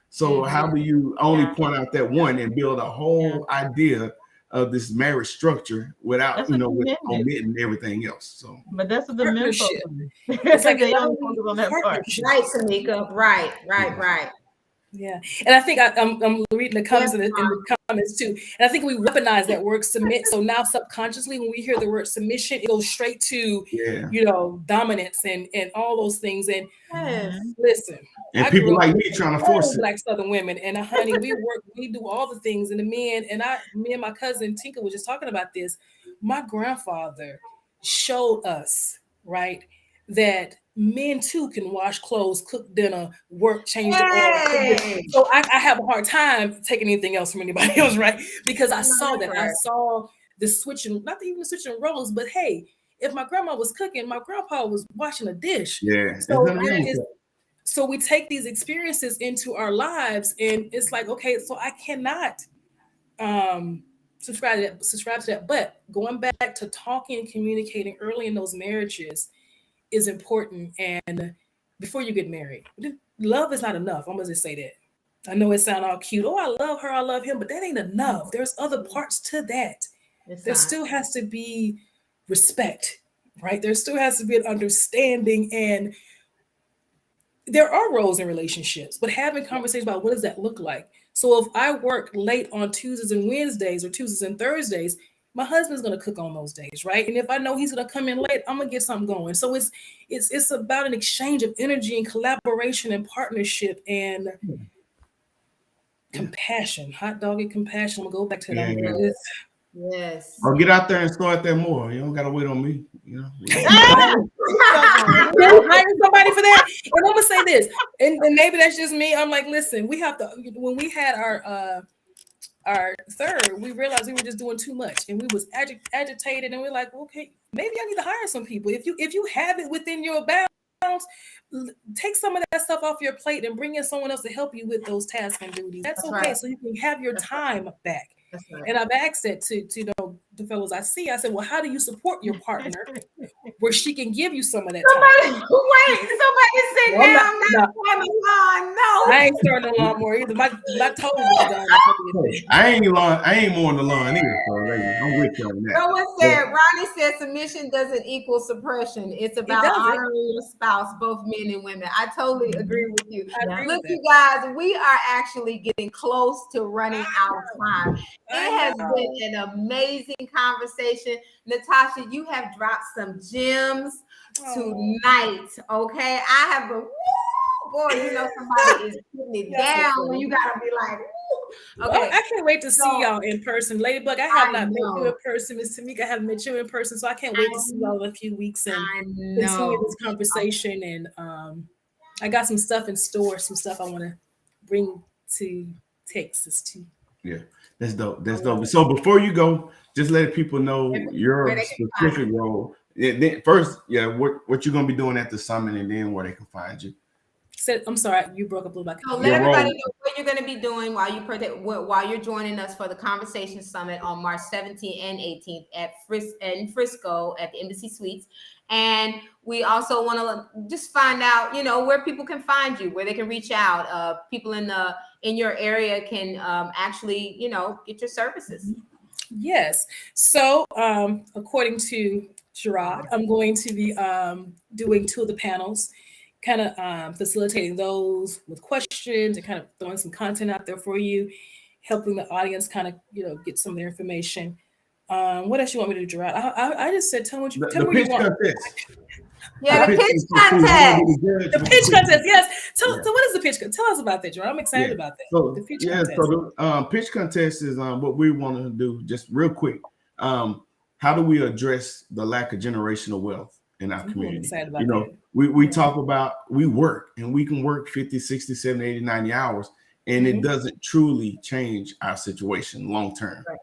So how do you only point out that one and build a whole idea of this marriage structure without with omitting everything else? So, but that's what the men focus. It's like they only focus on that part. Right, Tamika. Right. Yeah, and I think I'm reading the comments in the comments too, and I think we weaponize that word submit. So now subconsciously, when we hear the word submission, it goes straight to dominance and all those things. And listen, and people like me trying to force it. Black Southern women, and honey, we do all the things, and the men and me and my cousin Tinka was just talking about this. My grandfather showed us that men too can wash clothes, cook dinner, work, change the oil. So I have a hard time taking anything else from anybody else, right? Because I saw that. I saw the switching, not even switching roles, but hey, if my grandma was cooking, my grandpa was washing a dish. Yeah. So we take these experiences into our lives, and it's like, okay, so I cannot subscribe to that. But going back to talking and communicating early in those marriages is important. And before you get married, love is not enough. I'm gonna just say that. I know it sounds all cute. Oh, I love her, I love him, but that ain't enough. There's other parts to that. There still has to be respect, right? There still has to be an understanding, and there are roles in relationships, but having conversations about what does that look like. So if I work late on Tuesdays and Wednesdays or Tuesdays and Thursdays, my husband's going to cook on those days, right? And if I know he's going to come in late, I'm going to get something going. So it's about an exchange of energy and collaboration and partnership and compassion. Hot dog and compassion. I'm going to go back to that. Yes. I'll get out there and start that more. You don't got to wait on me. Hire somebody for that. And I'm going to say this, and maybe that's just me. I'm like, listen, we have to, when we had our third, we realized we were just doing too much, and we was agitated, and we're like, okay, maybe I need to hire some people. If you have it within your bounds, take some of that stuff off your plate and bring in someone else to help you with those tasks and duties. That's okay. Right. So you can have your time back. Right. And I've asked that to the fellows I see. I said, well, how do you support your partner where she can give you some of that time? Somebody sit down. I ain't starting the lawnmower either. My toes are done. I ain't mowing the lawn either. So I'm with you on that. Someone said, Ronnie said submission doesn't equal suppression. It's about honoring your spouse, both men and women. I totally agree with you. Look, you guys, we are actually getting close to running out of time. It has been an amazing conversation. Natasha, you have dropped some gems tonight. Okay. I have been, boy, somebody is putting it down when you gotta be like, okay. Well, I can't wait to see y'all in person. Ladybug, I have not met you in person. Miss Tamika, I haven't met you in person. So I can't wait to see y'all in a few weeks and continue this conversation. And I got some stuff in store, some stuff I want to bring to Texas too. Yeah. That's dope. So before you go, just let people know your specific role. Then first, what you're gonna be doing at the summit, and then where they can find you. I'm sorry, you broke up a little bit. So let everybody know what you're going to be doing while you're joining us for the Conversation Summit on March 17th and 18th in Frisco at the Embassy Suites. And we also want to just find out, you know, where people can find you, where they can reach out. People in your area can actually, you know, get your services. Yes. So, according to Gerard, I'm going to be doing two of the panels, kind of facilitating those with questions and kind of throwing some content out there for you, helping the audience kind of, you know, get some of their information. What else you want me to do, Gerard? I just said, tell me The what you pitch want. contest. Yeah, the pitch contest. contest. The pitch contest, yes. So what is the pitch contest? Tell us about that, Gerard. I'm excited about that. So The pitch contest. So the pitch contest is what we want to do. Just real quick, how do we address the lack of generational wealth in our community? I'm excited about you know, that. we talk about we work and we can work 50, 60, 70, 80, 90 hours, and it doesn't truly change our situation long term. Right.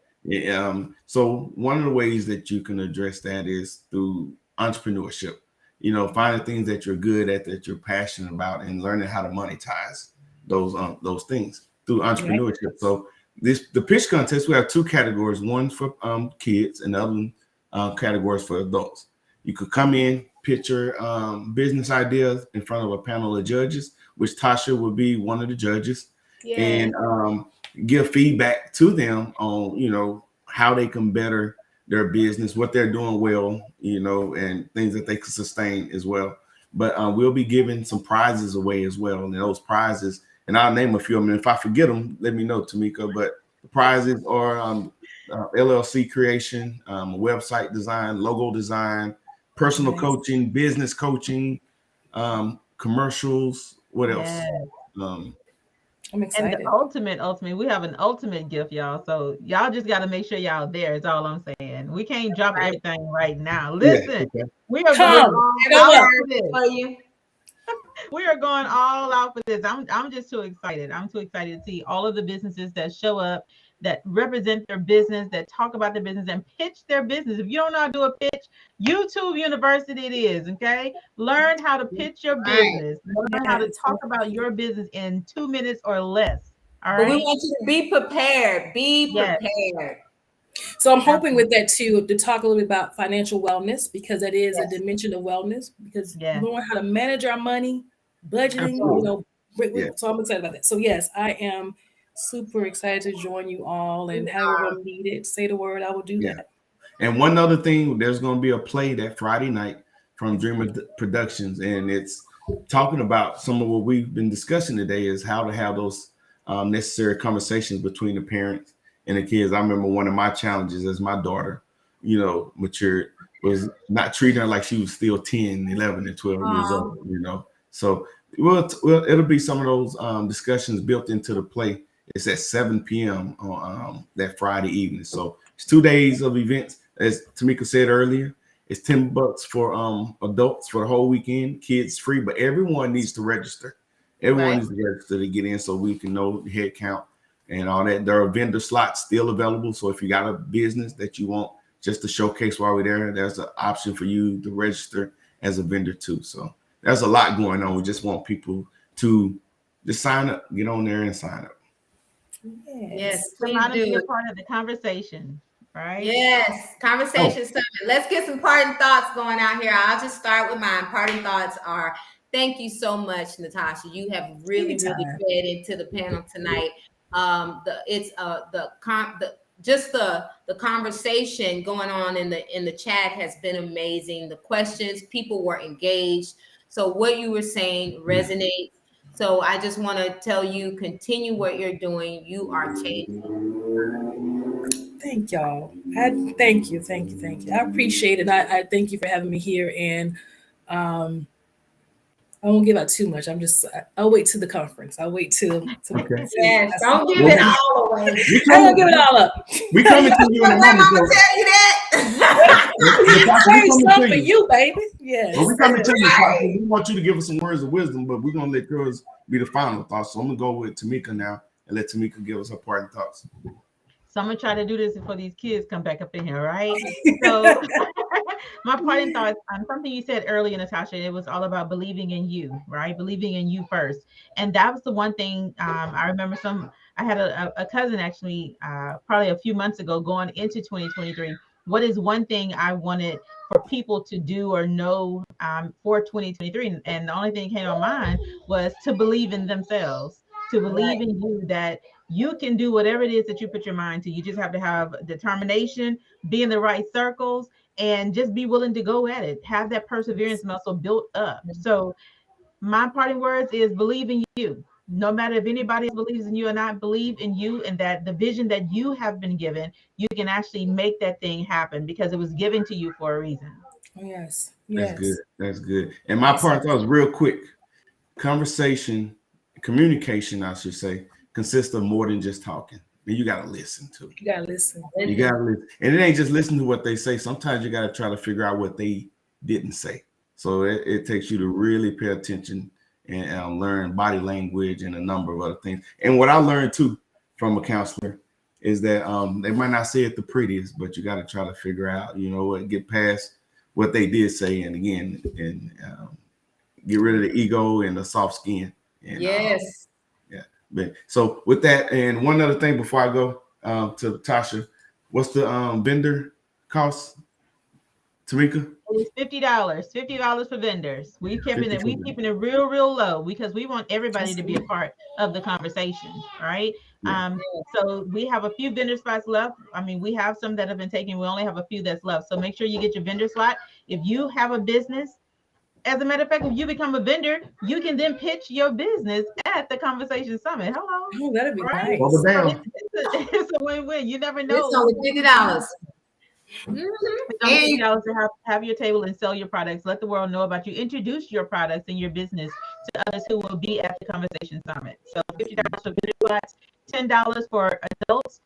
So one of the ways that you can address that is through entrepreneurship. You know, finding things that you're good at, that you're passionate about, and learning how to monetize those things through entrepreneurship. Right. So the pitch contest, we have two categories: one for kids, and the other categories for adults. You could come in, pitch your business ideas in front of a panel of judges, which Tasha will be one of the judges, and give feedback to them on, you know, how they can better their business, what they're doing well, you know, and things that they can sustain as well. But we'll be giving some prizes away as well. And those prizes, and I'll name a few of them. And if I forget them, let me know, Tamika. But the prizes are LLC creation, website design, logo design, personal coaching, business coaching, commercials. What else? I'm excited. And the ultimate, we have an ultimate gift, y'all. So y'all just got to make sure y'all there. Is all I'm saying. We can't drop everything right now. Listen, we are going all out for this. We are going all out for this. I'm just too excited. I'm too excited to see all of the businesses that show up, that represent their business, that talk about their business and pitch their business. If you don't know how to do a pitch, YouTube University it is, okay? Learn how to pitch your business. Learn how to talk about your business in 2 minutes or less, all right? But we want you to be prepared. Be prepared. So I'm hoping with that too, to talk a little bit about financial wellness, because that is a dimension of wellness, because knowing how to manage our money, budgeting, you know, so I'm excited about that. So yes, I am super excited to join you all, and however I'm needed, say the word, I will do that. And one other thing, there's going to be a play that Friday night from Dreamer Productions, and it's talking about some of what we've been discussing today, is how to have those necessary conversations between the parents and the kids. I remember one of my challenges as my daughter, you know, matured, was not treating her like she was still 10, 11, and 12 years old, you know. So it'll be some of those discussions built into the play. It's at 7 p.m. on that Friday evening. So it's 2 days of events. As Tamika said earlier, it's $10 for adults for the whole weekend. Kids free, but everyone needs to register. Everyone needs to register to get in, so we can know the head count and all that. There are vendor slots still available. So if you got a business that you want just to showcase while we're there, there's an option for you to register as a vendor too. So there's a lot going on. We just want people to just sign up, get on there and sign up. Yes, please do. Be a part of the conversation, right? Yes, conversation summit. Let's get some parting thoughts going out here. I'll just start with mine. Parting thoughts are: thank you so much, Natasha. You have really fed into the panel tonight. The conversation going on in the chat has been amazing. The questions, people were engaged. So what you were saying resonates. So I just want to tell you, continue what you're doing. You are changing. Thank y'all. Thank you. I appreciate it. I thank you for having me here. And I won't give out too much. I'll wait to the conference. I'll wait till. Yes, don't give it all away. I won't give it all up. We coming to you in a moment. I'm gonna tell you that. Say something for you, baby. Yes. Well, we coming to you. We want you to give us some words of wisdom, but we're gonna let yours be the final thoughts. So I'm gonna go with Tamika now and let Tamika give us her parting thoughts. So I'm gonna try to do this before these kids come back up in here, right? So my parting thoughts on something you said earlier, Natasha, it was all about believing in you, right? Believing in you first. And that was the one thing I remember I had a cousin actually probably a few months ago going into 2023 what is one thing I wanted for people to do or know for 2023? And the only thing that came to mind was to believe in themselves, to believe in you, that you can do whatever it is that you put your mind to. You just have to have determination, be in the right circles, and just be willing to go at it. Have that perseverance muscle built up. So my parting words is believe in you. No matter if anybody else believes in you or not, believe in you, and that the vision that you have been given, you can actually make that thing happen because it was given to you for a reason. Oh, yes. That's good. Yes. That's good. And my part thought was real quick. Conversation, communication, I should say, consists of more than just talking. And you got to listen to. You gotta listen. You got to listen. And it ain't just listen to what they say. Sometimes you got to try to figure out what they didn't say. So it takes you to really pay attention and learn body language and a number of other things. And what I learned too from a counselor is that they might not say it the prettiest, but you got to try to figure out, you know what, get past what they did say, and again, and get rid of the ego and the soft skin. And, Yes. yeah. But so with that, and one other thing before I go to Natasha, what's the vendor cost, Tamika? It's $50 for vendors. We keeping it real low because we want everybody to be a part of the conversation. All right. Yeah. So we have a few vendor spots left. I mean, we have some that have been taken. We only have a few that's left. So make sure you get your vendor slot. If you have a business, as a matter of fact, if you become a vendor, you can then pitch your business at the Conversation Summit. Hello. Oh, that'd be Right? nice. Bubble down. It's a win-win. You never know. It's only $50. It's only $50 to have your table and sell your products. Let the world know about you. Introduce your products and your business to others who will be at the Conversation Summit. So $50 for vendor slots, $10 for adults,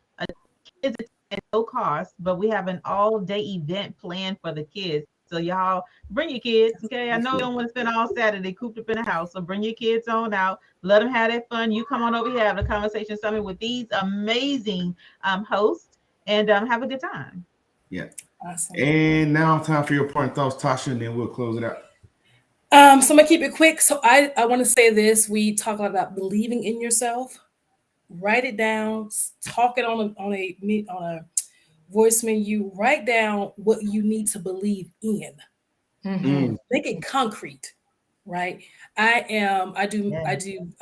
kids at no cost. But we have an all-day event planned for the kids. So y'all bring your kids, okay? I know you don't want to spend all Saturday cooped up in the house, so bring your kids on out. Let them have that fun. You come on over here, have a Conversation Summit with these amazing hosts, and have a good time. Yeah. Awesome. And now time for your point thoughts, Tasha, and then we'll close it out. So I'm gonna keep it quick. So I want to say this. We talk a lot about believing in yourself. Write it down. Talk it on a voice menu. Write down what you need to believe in. Mm-hmm. Make it concrete, right? I do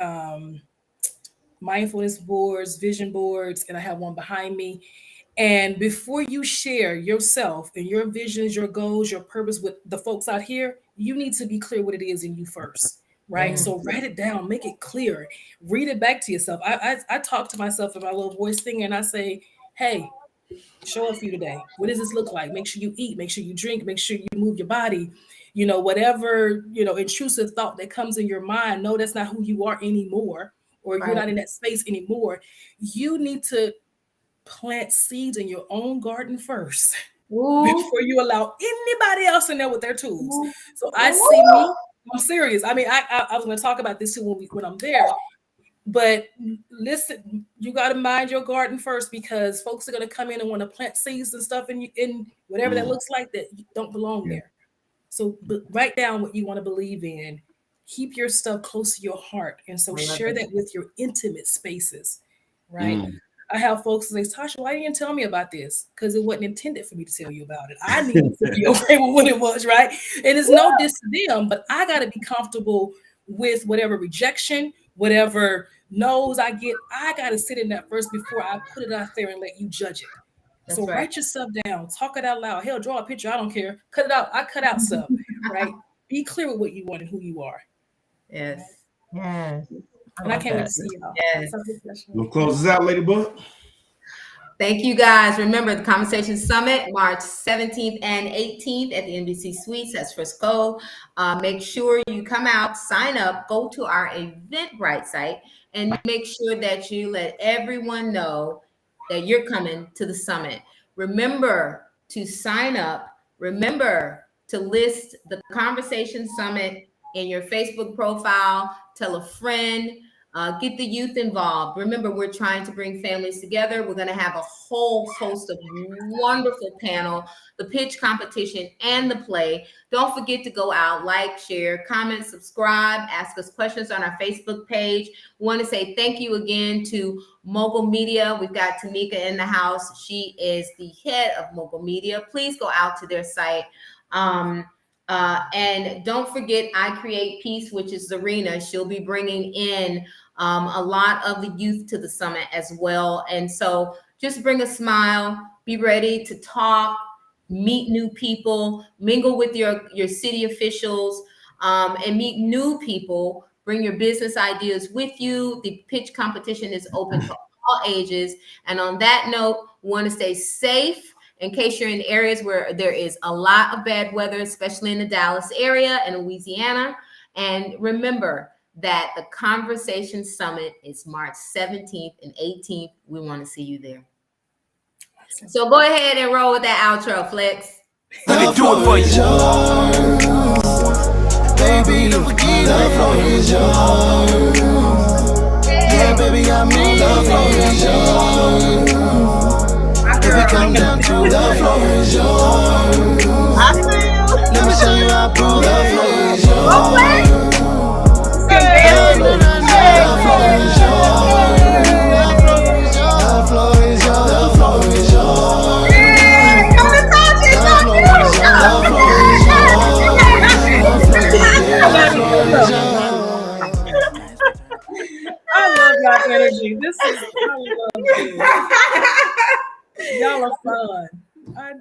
mindfulness boards, vision boards, and I have one behind me. And before you share yourself and your visions, your goals, your purpose with the folks out here, you need to be clear what it is in you first, right? So write it down, make it clear, read it back to yourself. I talk to myself in my little voice thing, and I say, hey, show up for you today. What does this look like? Make sure you eat, make sure you drink, make sure you move your body. You know, whatever, intrusive thought that comes in your mind, no, that's not who you are anymore, or you're not in that space anymore. You need to plant seeds in your own garden first before you allow anybody else in there with their tools. So I see me. I'm serious. I mean, I was going to talk about this too when I'm there. But listen, you got to mind your garden first, because folks are going to come in and want to plant seeds and stuff in whatever that looks like that don't belong there. So write down what you want to believe in. Keep your stuff close to your heart. And so share that with your intimate spaces, right? I have folks say, Tasha, why didn't you tell me about this? Because it wasn't intended for me to tell you about it. I needed to be okay with what it was, right? And it's no diss to them, but I got to be comfortable with whatever rejection, whatever no's I get. I got to sit in that first before I put it out there and let you judge it. So write yourself down, talk it out loud. Hell, draw a picture. I don't care. Cut it out. I cut out stuff, right? Be clear with what you want and who you are. Yes. Yes. And I can't wait to see y'all. Yes. We'll close this out, Ladybug. Thank you, guys. Remember the Conversation Summit, March 17th and 18th at the NBC Suites. That's Frisco. Make sure you come out, sign up, go to our Eventbrite site, and make sure that you let everyone know that you're coming to the summit. Remember to sign up. Remember to list the Conversation Summit in your Facebook profile. Tell a friend. Get the youth involved. Remember, we're trying to bring families together. We're going to have a whole host of wonderful panel, the pitch competition and the play. Don't forget to go out, like, share, comment, subscribe, ask us questions on our Facebook page. We want to say thank you again to Mogul Media. We've got Tamika in the house. She is the head of Mogul Media. Please go out to their site. And don't forget, I Create Peace, which is Zarina. She'll be bringing in a lot of the youth to the summit as well. And so just bring a smile, be ready to talk, meet new people, mingle with your city officials, and meet new people. Bring your business ideas with you. The pitch competition is open to all ages. And on that note, we want to stay safe in case you're in areas where there is a lot of bad weather, especially in the Dallas area and Louisiana. And remember that the Conversation Summit is March 17th and 18th. We want to see you there. So go ahead and roll with that outro, Flex. Let me do it for you. Baby, the floor is yours. Yeah, baby, I mean the floor is yours. Baby, come down to the floor is yours. Let me show you how I prove the floor is yours. The floor is yours. The floor is yours. The floor is yours. I love y'all energy. This is I love it. Y'all are fun.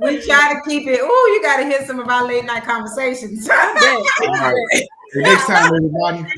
We try to keep it. Oh, you got to hear some of our late night conversations. All right. Next time, everybody.